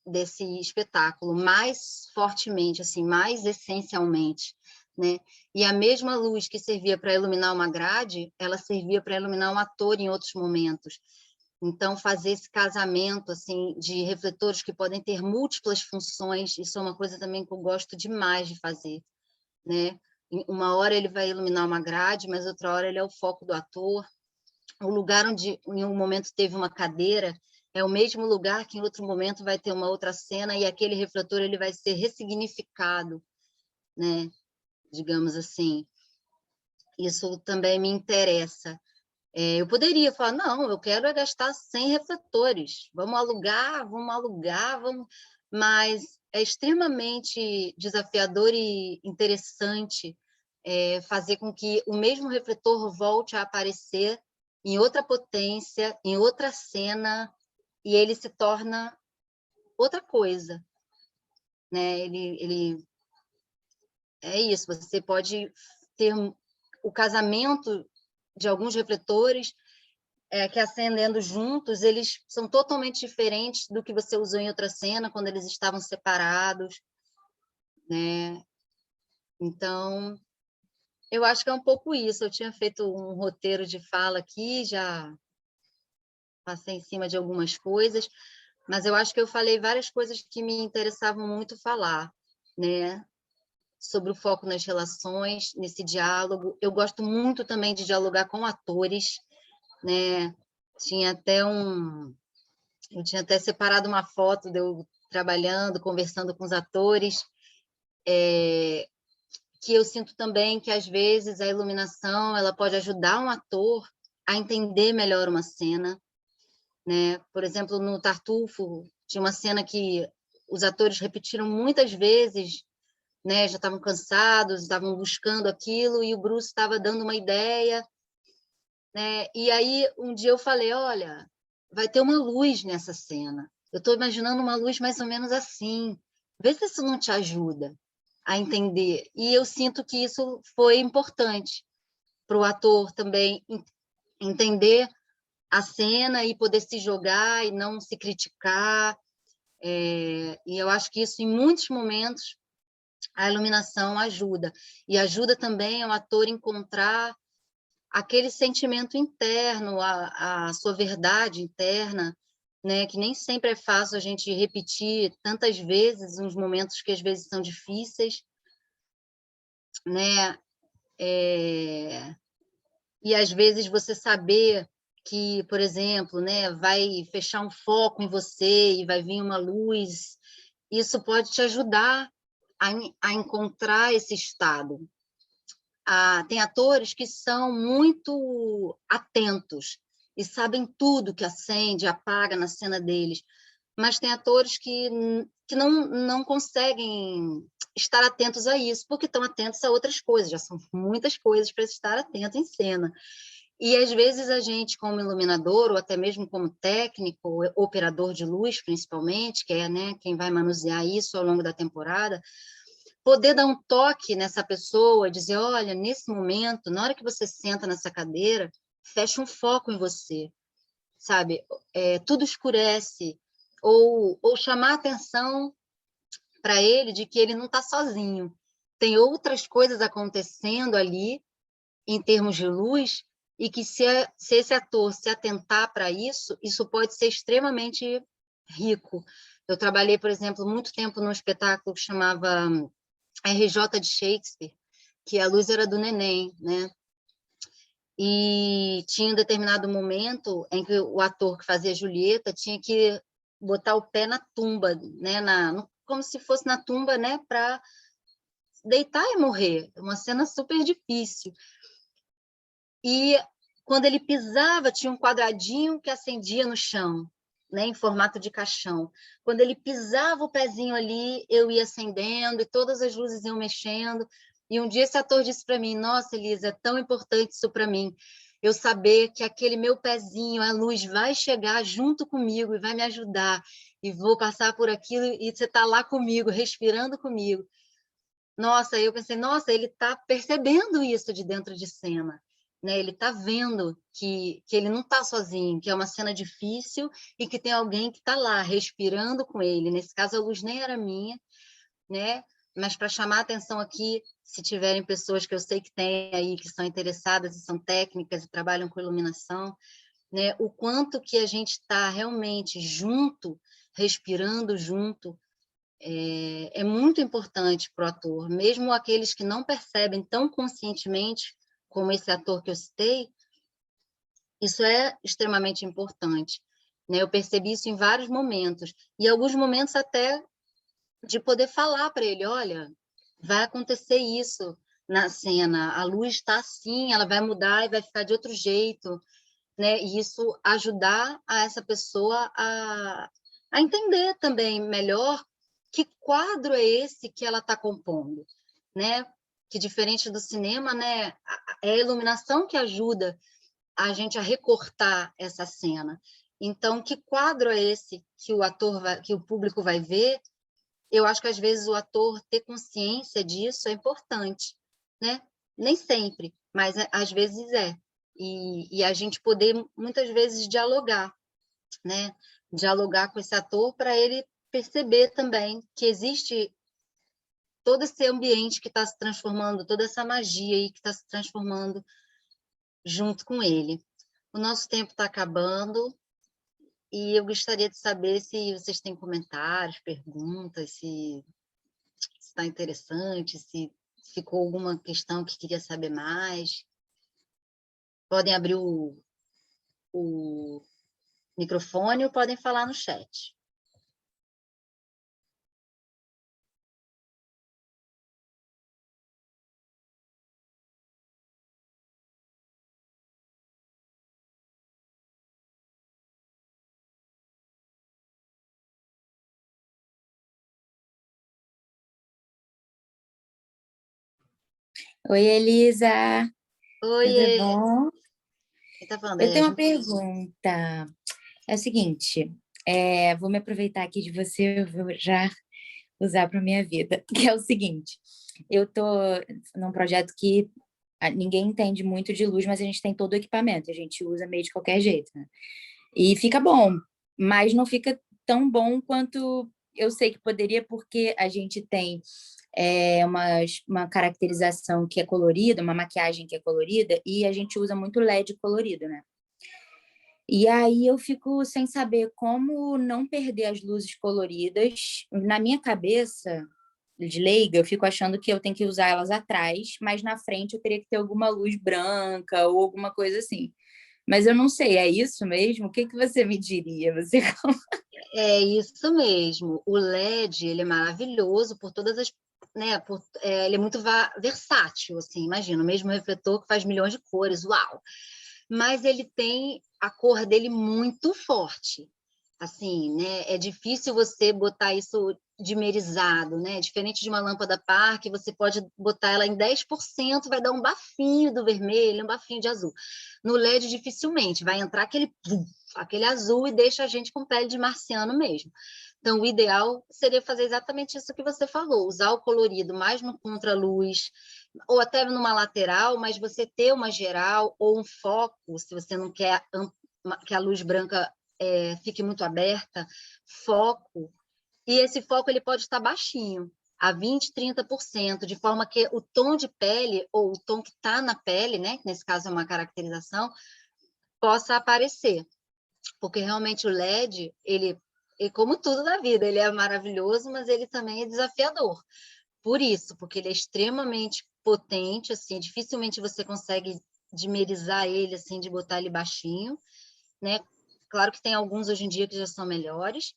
desse espetáculo mais fortemente, assim, mais essencialmente, né? E a mesma luz que servia para iluminar uma grade, ela servia para iluminar um ator em outros momentos. Então, fazer esse casamento assim de refletores que podem ter múltiplas funções, isso é uma coisa também que eu gosto demais de fazer, né? Uma hora ele vai iluminar uma grade, mas outra hora ele é o foco do ator. O lugar onde em um momento teve uma cadeira é o mesmo lugar que em outro momento vai ter uma outra cena e aquele refletor ele vai ser ressignificado, né? Digamos assim. Isso também me interessa. Eu poderia falar, não, eu quero é gastar 100 refletores, vamos alugar, vamos... Mas é extremamente desafiador e interessante fazer com que o mesmo refletor volte a aparecer em outra potência, em outra cena, e ele se torna outra coisa, né? É isso, você pode ter o casamento de alguns refletores que acendendo juntos, eles são totalmente diferentes do que você usou em outra cena, quando eles estavam separados, né? Então, eu acho que é um pouco isso. Eu tinha feito um roteiro de fala aqui, já passei em cima de algumas coisas, mas eu acho que eu falei várias coisas que me interessavam muito falar, né? Sobre o foco nas relações, nesse diálogo. Eu gosto muito também de dialogar com atores, né? Tinha até Eu tinha até separado uma foto de eu trabalhando, conversando com os atores, que eu sinto também que, às vezes, a iluminação ela pode ajudar um ator a entender melhor uma cena, né? Por exemplo, no Tartufo, tinha uma cena que os atores repetiram muitas vezes, né? Já estavam cansados, estavam buscando aquilo, e o Bruce estava dando uma ideia, né? E aí, um dia eu falei, olha, vai ter uma luz nessa cena. Eu estou imaginando uma luz mais ou menos assim. Vê se isso não te ajuda a entender. E eu sinto que isso foi importante para o ator também entender a cena e poder se jogar e não se criticar. E eu acho que isso, em muitos momentos, a iluminação ajuda. E ajuda também o ator encontrar aquele sentimento interno, a sua verdade interna, né? Que nem sempre é fácil a gente repetir tantas vezes uns momentos que às vezes são difíceis, né? E às vezes você saber que, por exemplo, né, vai fechar um foco em você e vai vir uma luz, isso pode te ajudar a encontrar esse estado. Tem atores que são muito atentos e sabem tudo que acende, apaga na cena deles, mas tem atores que não conseguem estar atentos a isso, porque estão atentos a outras coisas, já são muitas coisas para estar atento em cena. E, às vezes, a gente, como iluminador, ou até mesmo como técnico, operador de luz, principalmente, que é, né, quem vai manusear isso ao longo da temporada, poder dar um toque nessa pessoa, dizer, olha, nesse momento, na hora que você senta nessa cadeira, fecha um foco em você, sabe? Tudo escurece, ou chamar a atenção para ele de que ele não está sozinho. Tem outras coisas acontecendo ali, em termos de luz, e que se esse ator se atentar para isso, isso pode ser extremamente rico. Eu trabalhei, por exemplo, muito tempo num espetáculo que chamava RJ de Shakespeare, que a luz era do neném, né? E tinha um determinado momento em que o ator que fazia Julieta tinha que botar o pé na tumba, né? Como se fosse na tumba, né? Para deitar e morrer. Uma cena super difícil. E quando ele pisava, tinha um quadradinho que acendia no chão, né, em formato de caixão. Quando ele pisava o pezinho ali, eu ia acendendo e todas as luzes iam mexendo. E um dia esse ator disse para mim, nossa, Elisa, é tão importante isso para mim. eu saber que aquele meu pezinho, a luz vai chegar junto comigo e vai me ajudar, e vou passar por aquilo e você está lá comigo, respirando comigo. Nossa, eu pensei, nossa, ele está percebendo isso de dentro de cena, né? Ele está vendo que ele não está sozinho, que é uma cena difícil e que tem alguém que está lá respirando com ele. Nesse caso, a luz nem era minha, né? Mas para chamar a atenção aqui, se tiverem pessoas que eu sei que tem aí, que são interessadas e são técnicas e trabalham com iluminação, né? O quanto que a gente está realmente junto, respirando junto, é muito importante para o ator, mesmo aqueles que não percebem tão conscientemente, como esse ator que eu citei, isso é extremamente importante, né? Eu percebi isso em vários momentos, e alguns momentos até de poder falar para ele, olha, vai acontecer isso na cena, a luz está assim, ela vai mudar e vai ficar de outro jeito, né? E isso ajudar a essa pessoa a entender também melhor que quadro é esse que ela está compondo, né? Que diferente do cinema, né? É a iluminação que ajuda a gente a recortar essa cena. Então, que quadro é esse que o ator que o público vai ver? Eu acho que às vezes o ator ter consciência disso é importante, né? Nem sempre, mas às vezes é. E a gente poder muitas vezes dialogar, né? Dialogar com esse ator para ele perceber também que existe todo esse ambiente que está se transformando, toda essa magia aí que está se transformando junto com ele. O nosso tempo está acabando e eu gostaria de saber se vocês têm comentários, perguntas, se está interessante, se ficou alguma questão que queria saber mais. Podem abrir o microfone ou podem falar no chat. Oi, Elisa, tudo Oi, bom? quem está falando? Eu É a tenho uma Ju? pergunta. É o seguinte, vou me aproveitar aqui de você, eu vou já usar para minha vida, que é o seguinte, eu tô num projeto que ninguém entende muito de luz, mas a gente tem todo o equipamento, a gente usa meio de qualquer jeito, né? E fica bom, mas não fica tão bom quanto eu sei que poderia, porque a gente tem uma caracterização que é colorida, uma maquiagem que é colorida, e a gente usa muito LED colorido, né? E aí eu fico sem saber como não perder as luzes coloridas. Na minha cabeça de leiga, eu fico achando que eu tenho que usar elas atrás, mas na frente eu teria que ter alguma luz branca ou alguma coisa assim. Mas eu não sei, é isso mesmo? O que que você me diria? Você É isso mesmo. O LED, ele é maravilhoso por todas as, né, ele é muito versátil, assim, imagina, o mesmo refletor que faz milhões de cores, uau! Mas ele tem a cor dele muito forte. Assim, né? É difícil você botar isso dimerizado, né? Diferente de uma lâmpada par, que você pode botar ela em 10%, vai dar um bafinho do vermelho, um bafinho de azul. No LED, dificilmente, vai entrar aquele, aquele azul e deixa a gente com pele de marciano mesmo. Então, o ideal seria fazer exatamente isso que você falou, usar o colorido mais no contraluz, ou até numa lateral, mas você ter uma geral ou um foco, se você não quer que a luz branca fique muito aberta, foco, e esse foco ele pode estar baixinho, a 20, 30%, de forma que o tom de pele, ou o tom que está na pele, né, que nesse caso é uma caracterização, possa aparecer. Porque realmente o LED, ele, como tudo na vida, ele é maravilhoso, mas ele também é desafiador. Por isso, porque ele é extremamente potente, assim, dificilmente você consegue dimerizar ele, assim, de botar ele baixinho, né? Claro que tem alguns hoje em dia que já são melhores,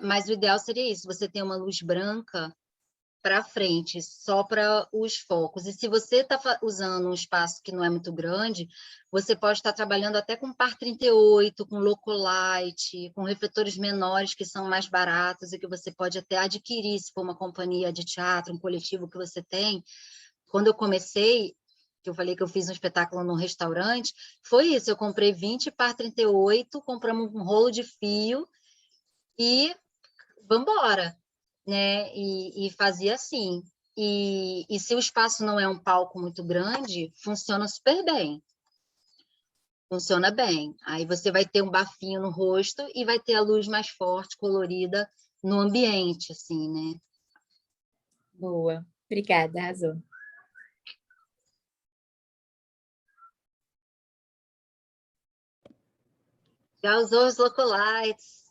mas o ideal seria isso, você ter uma luz branca para frente, só para os focos. E se você está usando um espaço que não é muito grande, você pode estar trabalhando até com par 38, com Locolight, com refletores menores que são mais baratos e que você pode até adquirir se for uma companhia de teatro, um coletivo que você tem. Quando eu comecei, que eu falei que eu fiz um espetáculo num restaurante, foi isso, eu comprei 20 par 38, compramos um rolo de fio e vamos embora, né? E fazia assim. E se o espaço não é um palco muito grande, funciona super bem. Funciona bem. Aí você vai ter um bafinho no rosto e vai ter a luz mais forte, colorida no ambiente, assim, né? Boa. Obrigada, arrasou. Já usou os localites.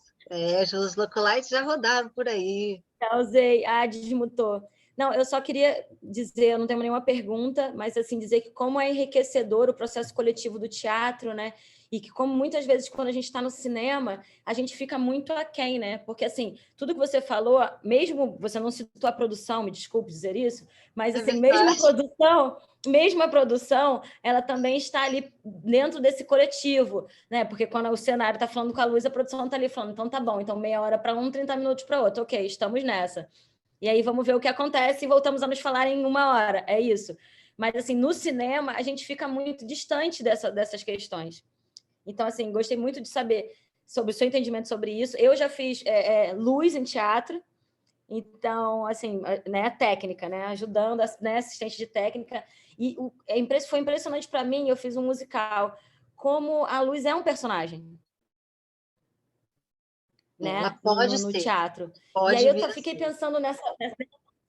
Os localites já rodaram por aí. Já usei. Ah, desmutou. Não, eu só queria dizer, eu não tenho nenhuma pergunta, mas assim, dizer que como é enriquecedor o processo coletivo do teatro, né? E que como muitas vezes quando a gente está no cinema, a gente fica muito aquém, né? Porque assim, tudo que você falou, mesmo você não citou a produção, me desculpe dizer isso, mas assim, mesmo a produção, ela também está ali dentro desse coletivo, né? Porque quando o cenário está falando com a luz, a produção está ali falando, então tá bom, então meia hora para um, 30 minutos para outro, ok, estamos nessa. E aí vamos ver o que acontece e voltamos a nos falar em uma hora, é isso. Mas, assim, no cinema, a gente fica muito distante dessas questões. Então, assim, gostei muito de saber sobre o seu entendimento sobre isso. Eu já fiz luz em teatro, então, assim, né, técnica, né, ajudando, né, assistente de técnica. E foi impressionante para mim, eu fiz um musical, como a luz é um personagem, Ela né, pode no ser, teatro. E aí pode vir fiquei assim. pensando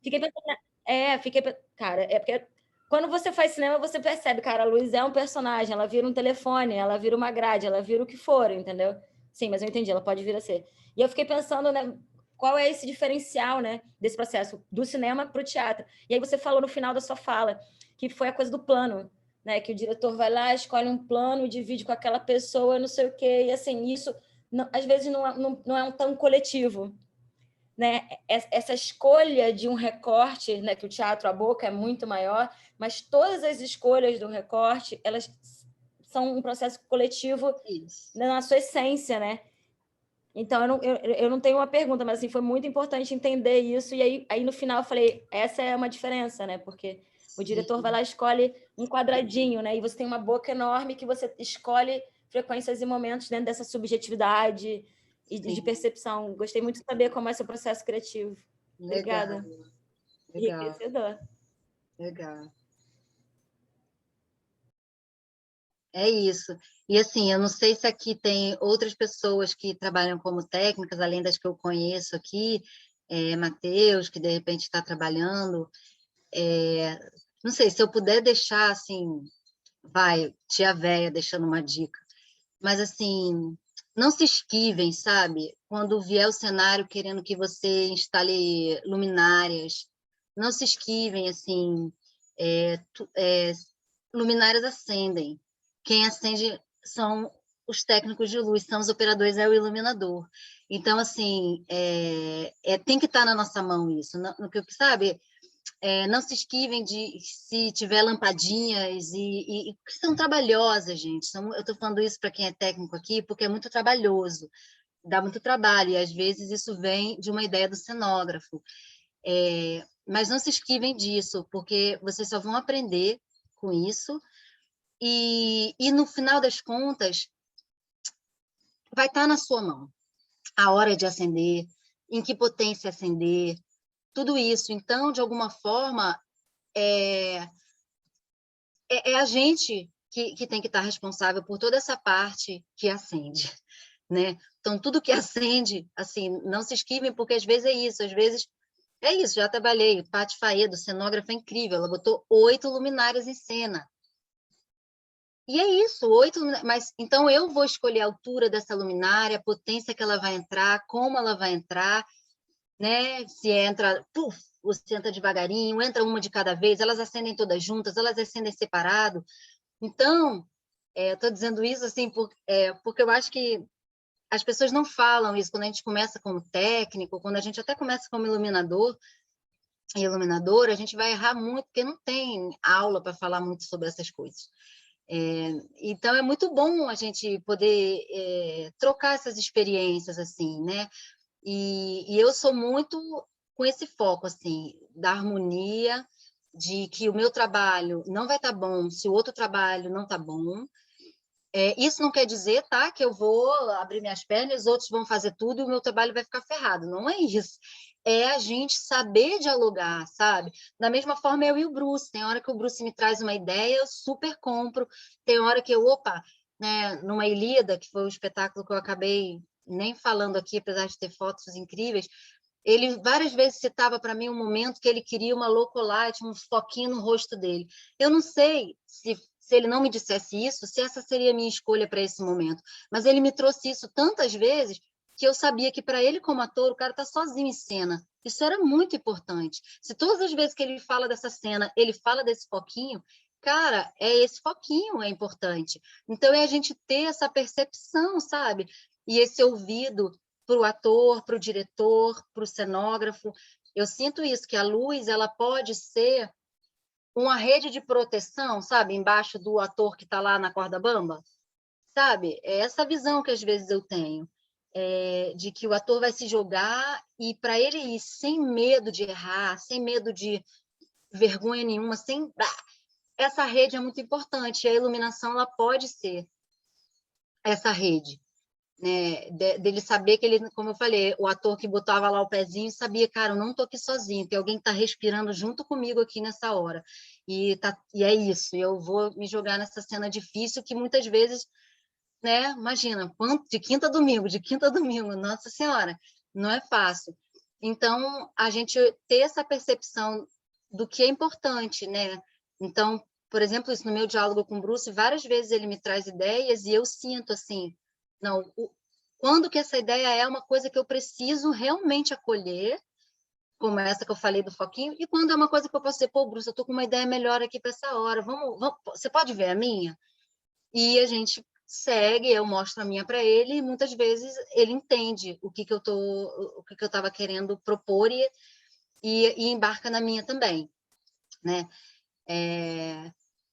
fiquei pensando, cara, é porque quando você faz cinema, você percebe, cara, a luz é um personagem, ela vira um telefone, ela vira uma grade, ela vira o que for, entendeu? Sim, mas eu entendi, ela pode vir a ser. E eu fiquei pensando, né, qual é esse diferencial, né, desse processo do cinema para o teatro. E aí você falou no final da sua fala, que foi a coisa do plano, né, que o diretor vai lá, escolhe um plano, divide com aquela pessoa, não sei o quê, e assim, isso não, às vezes não é um tão coletivo, né? Essa escolha de um recorte, né? Que o teatro, a boca é muito maior, mas todas as escolhas do recorte, elas são um processo coletivo. Isso. Na sua essência, né? Então, eu não tenho uma pergunta, mas assim, foi muito importante entender isso, e aí no final eu falei, essa é uma diferença, né? Porque o diretor vai lá e escolhe um quadradinho, né? E você tem uma boca enorme que você escolhe frequências e momentos dentro dessa subjetividade e de percepção. Gostei muito de saber como é seu processo criativo. Legal, Obrigada. legal, Enriquecedor. legal. É isso. E assim, eu não sei se aqui tem outras pessoas que trabalham como técnicas, além das que eu conheço aqui, Matheus, que de repente está trabalhando. Não sei, se eu puder deixar, assim, vai, tia véia deixando uma dica, mas assim, não se esquivem, sabe? Quando vier o cenário querendo que você instale luminárias, não se esquivem, assim, luminárias acendem. Quem acende são os técnicos de luz, são os operadores, é o iluminador. Então, assim, tem que estar na nossa mão isso, no que sabe? Não se esquivem de se tiver lampadinhas e que são trabalhosas, gente. Eu estou falando isso para quem é técnico aqui, porque é muito trabalhoso, dá muito trabalho, e às vezes isso vem de uma ideia do cenógrafo. Mas não se esquivem disso, porque vocês só vão aprender com isso, e no final das contas, vai estar na sua mão a hora de acender, em que potência acender, tudo isso. Então, de alguma forma, é a gente que tem que estar responsável por toda essa parte que acende, né? Então, tudo que acende, assim, não se esquivem, porque às vezes é isso, já trabalhei, Paty Faedo, cenógrafa incrível, ela botou 8 luminárias em cena. E é isso, 8, mas então eu vou escolher a altura dessa luminária, a potência que ela vai entrar, como ela vai entrar, né? Se entra, puf, ou se entra devagarinho, entra uma de cada vez, elas acendem todas juntas, elas acendem separado. Então, eu estou dizendo isso assim porque eu acho que as pessoas não falam isso quando a gente começa como técnico, quando a gente até começa como iluminador e iluminadora, a gente vai errar muito, porque não tem aula para falar muito sobre essas coisas. Então, é muito bom a gente poder trocar essas experiências, assim, né? E eu sou muito com esse foco, assim, da harmonia, de que o meu trabalho não vai estar bom se o outro trabalho não está bom. Isso não quer dizer, tá, que eu vou abrir minhas pernas, os outros vão fazer tudo e o meu trabalho vai ficar ferrado. Não é isso. É a gente saber dialogar, sabe? Da mesma forma, eu e o Bruce. Tem hora que o Bruce me traz uma ideia, eu super compro. Tem hora que opa, né, numa Ilíada, que foi o espetáculo que eu acabei nem falando aqui, apesar de ter fotos incríveis, ele várias vezes citava para mim um momento que ele queria uma locolite, um foquinho no rosto dele. Eu não sei se ele não me dissesse isso, se essa seria a minha escolha para esse momento. Mas ele me trouxe isso tantas vezes que eu sabia que para ele como ator, o cara está sozinho em cena. Isso era muito importante. Se todas as vezes que ele fala dessa cena, ele fala desse foquinho, cara, esse foquinho é importante. Então é a gente ter essa percepção, sabe? E esse ouvido para o ator, para o diretor, para o cenógrafo. Eu sinto isso, que a luz ela pode ser uma rede de proteção, sabe? Embaixo do ator que está lá na corda bamba, sabe? É essa visão que às vezes eu tenho, de que o ator vai se jogar e para ele ir sem medo de errar, sem medo de vergonha nenhuma, sem... Essa rede é muito importante, e a iluminação ela pode ser essa rede. Né, dele saber que ele, como eu falei, o ator que botava lá o pezinho sabia, cara, eu não tô aqui sozinho, tem alguém que tá respirando junto comigo aqui nessa hora, e é isso, eu vou me jogar nessa cena difícil que muitas vezes, né, imagina, de quinta a domingo, nossa senhora, não é fácil. Então, a gente ter essa percepção do que é importante, né, então, por exemplo, isso no meu diálogo com o Bruce, várias vezes ele me traz ideias e eu sinto assim, não, quando que essa ideia é uma coisa que eu preciso realmente acolher, como essa que eu falei do foquinho, e quando é uma coisa que eu posso dizer, pô, Bruce, eu tô com uma ideia melhor aqui para essa hora, vamos, você pode ver a minha? E a gente segue, eu mostro a minha para ele, e muitas vezes ele entende o que eu estava querendo propor e embarca na minha também, né?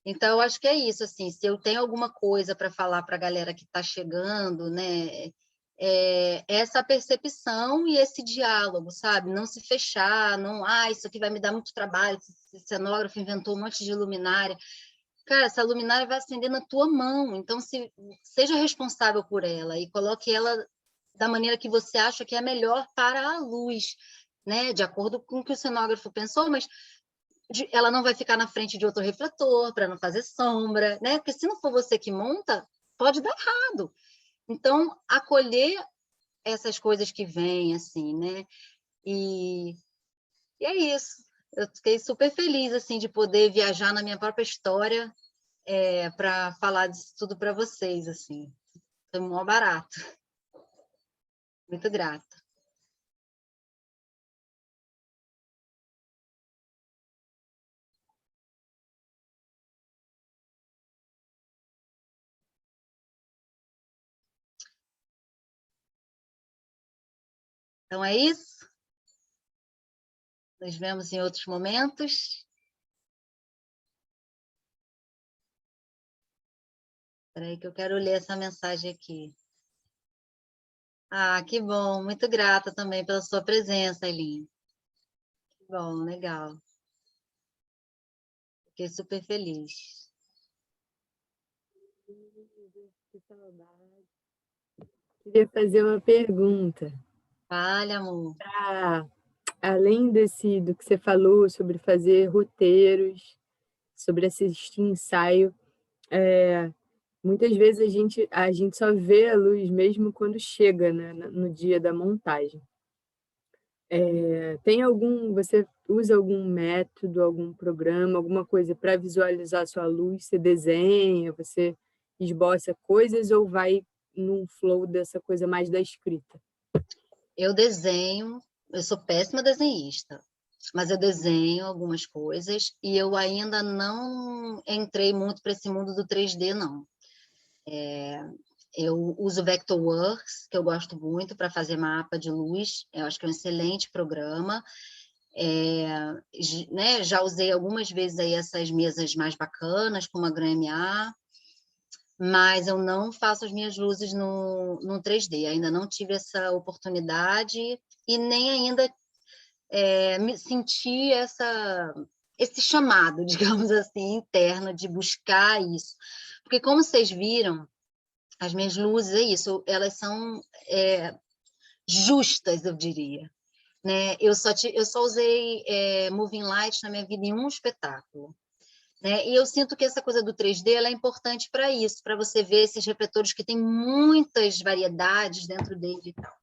Então, eu acho que é isso, assim, se eu tenho alguma coisa para falar para a galera que está chegando, né, essa percepção e esse diálogo, sabe? Não se fechar, não, isso aqui vai me dar muito trabalho, esse cenógrafo inventou um monte de luminária. Cara, essa luminária vai acender na tua mão, então seja responsável por ela e coloque ela da maneira que você acha que é melhor para a luz, né? De acordo com o que o cenógrafo pensou, mas ela não vai ficar na frente de outro refletor para não fazer sombra, né? Porque se não for você que monta, pode dar errado. Então, acolher essas coisas que vêm, assim, né? E é isso. Eu fiquei super feliz, assim, de poder viajar na minha própria história para falar disso tudo para vocês, assim. Foi mó barato. Muito grata. Então é isso. Nos vemos em outros momentos. Espera aí que eu quero ler essa mensagem aqui. Que bom. Muito grata também pela sua presença, Elinho. Que bom, legal. Fiquei super feliz. Que saudade. Queria fazer uma pergunta. Fale, amor. Além do que você falou sobre fazer roteiros, sobre assistir ensaio, muitas vezes a gente só vê a luz mesmo quando chega, né, no dia da montagem. Você usa algum método, algum programa, alguma coisa para visualizar a sua luz? Você desenha, você esboça coisas ou vai num flow dessa coisa mais da escrita? Eu desenho, eu sou péssima desenhista, mas eu desenho algumas coisas e eu ainda não entrei muito para esse mundo do 3D, não. Eu uso Vectorworks, que eu gosto muito para fazer mapa de luz, eu acho que é um excelente programa. Né, já usei algumas vezes aí essas mesas mais bacanas, como a GrandMA, mas eu não faço as minhas luzes no 3D, ainda não tive essa oportunidade e nem ainda senti esse chamado, digamos assim, interno de buscar isso. Porque como vocês viram, as minhas luzes, é isso, elas são justas, eu diria. Né? Eu só usei Moving Light na minha vida em um espetáculo. Né? E eu sinto que essa coisa do 3D ela é importante para isso, para você ver esses refletores que têm muitas variedades dentro dele e tal.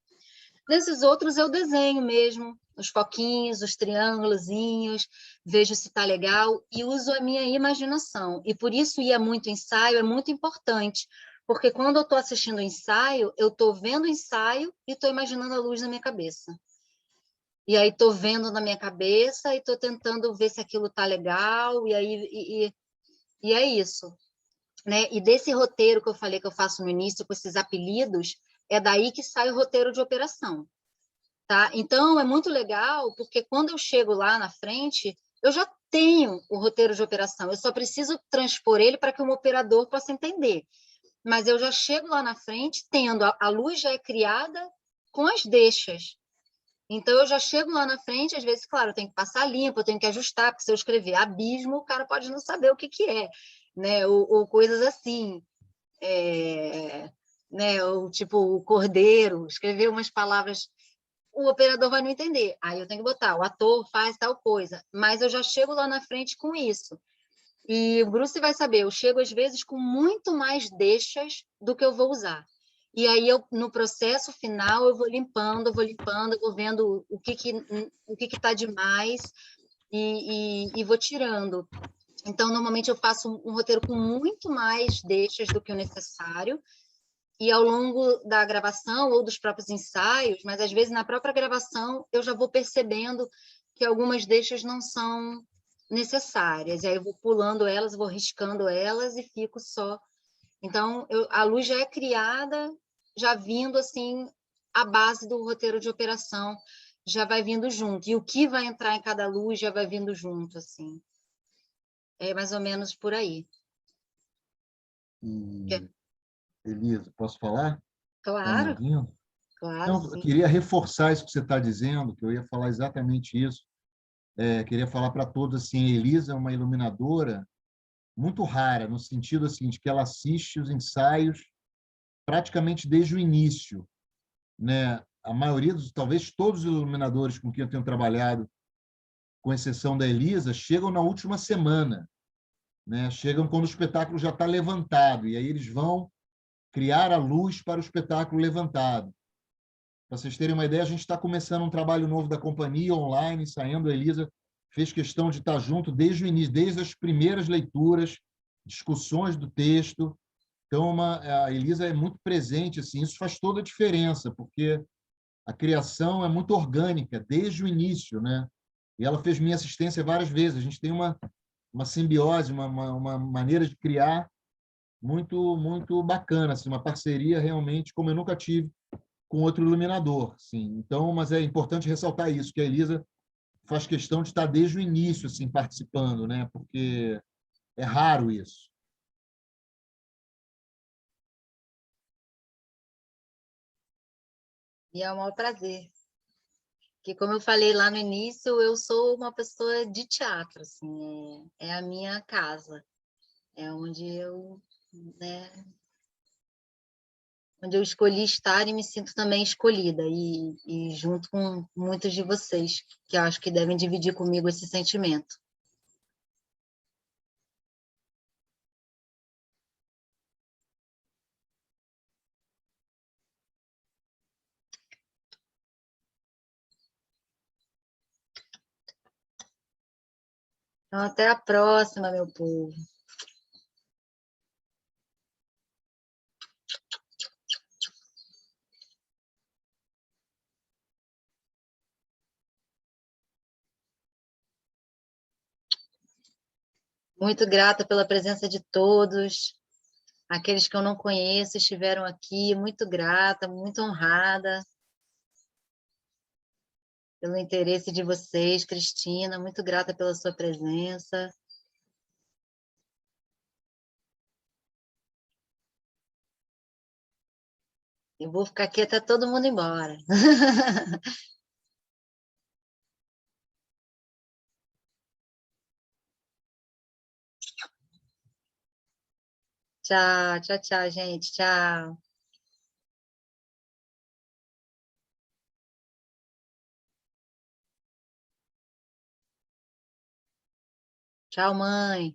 Nesses outros eu desenho mesmo, os foquinhos, os triângulozinhos, vejo se está legal e uso a minha imaginação. E por isso ir a muito ensaio é muito importante, porque quando eu estou assistindo o ensaio, eu estou vendo o ensaio e estou imaginando a luz na minha cabeça. E aí estou vendo na minha cabeça e estou tentando ver se aquilo está legal, e é isso. Né? E desse roteiro que eu falei que eu faço no início, com esses apelidos, é daí que sai o roteiro de operação. Tá? Então, é muito legal, porque quando eu chego lá na frente, eu já tenho o roteiro de operação, eu só preciso transpor ele para que um operador possa entender. Mas eu já chego lá na frente, tendo a luz já é criada com as deixas. Então, eu já chego lá na frente, às vezes, claro, eu tenho que passar limpo, eu tenho que ajustar, porque se eu escrever abismo, o cara pode não saber o que é, né? Ou coisas assim. Né? Ou, tipo, o cordeiro, escrever umas palavras, o operador vai não entender. Aí eu tenho que botar, o ator faz tal coisa. Mas eu já chego lá na frente com isso. E o Bruce vai saber, eu chego, às vezes, com muito mais deixas do que eu vou usar. E aí, no processo final, eu vou limpando, eu vou vendo o que está demais e vou tirando. Então, normalmente, eu faço um roteiro com muito mais deixas do que o necessário, e ao longo da gravação ou dos próprios ensaios, mas às vezes na própria gravação eu já vou percebendo que algumas deixas não são necessárias, e aí eu vou pulando elas, vou riscando elas e fico só. Então, a luz já é criada, já vindo assim, a base do roteiro de operação já vai vindo junto, e o que vai entrar em cada luz já vai vindo junto, assim. É mais ou menos por aí. Elisa, posso falar? Está me Claro, ouvindo? claro, Não, eu sim. queria reforçar isso que você está dizendo, que eu ia falar exatamente isso. Queria falar para todos assim, a Elisa é uma iluminadora muito rara, no sentido assim, de que ela assiste os ensaios praticamente desde o início. Né? A maioria, talvez todos os iluminadores com quem eu tenho trabalhado, com exceção da Elisa, chegam na última semana. Né? Chegam quando o espetáculo já está levantado, e aí eles vão criar a luz para o espetáculo levantado. Para vocês terem uma ideia, a gente está começando um trabalho novo da companhia online, saindo. A Elisa fez questão de estar junto desde o início, desde as primeiras leituras, discussões do texto. Então, a Elisa é muito presente, assim, isso faz toda a diferença, porque a criação é muito orgânica, desde o início, né? E ela fez minha assistência várias vezes. A gente tem uma simbiose, uma maneira de criar muito, muito bacana, assim, uma parceria realmente como eu nunca tive com outro iluminador, sim. Então, mas é importante ressaltar isso, que a Elisa faz questão de estar desde o início assim participando, né? Porque é raro isso. E é um maior prazer. Porque, como eu falei lá no início, eu sou uma pessoa de teatro, assim, é a minha casa. É onde né, onde eu escolhi estar e me sinto também escolhida. E junto com muitos de vocês, que eu acho que devem dividir comigo esse sentimento. Então, até a próxima, meu povo. Muito grata pela presença de todos. Aqueles que eu não conheço estiveram aqui, muito grata, muito honrada pelo interesse de vocês, Cristina, muito grata pela sua presença. Eu vou ficar aqui até todo mundo ir embora. Tchau, tchau, tchau, gente. Tchau. Tchau, mãe.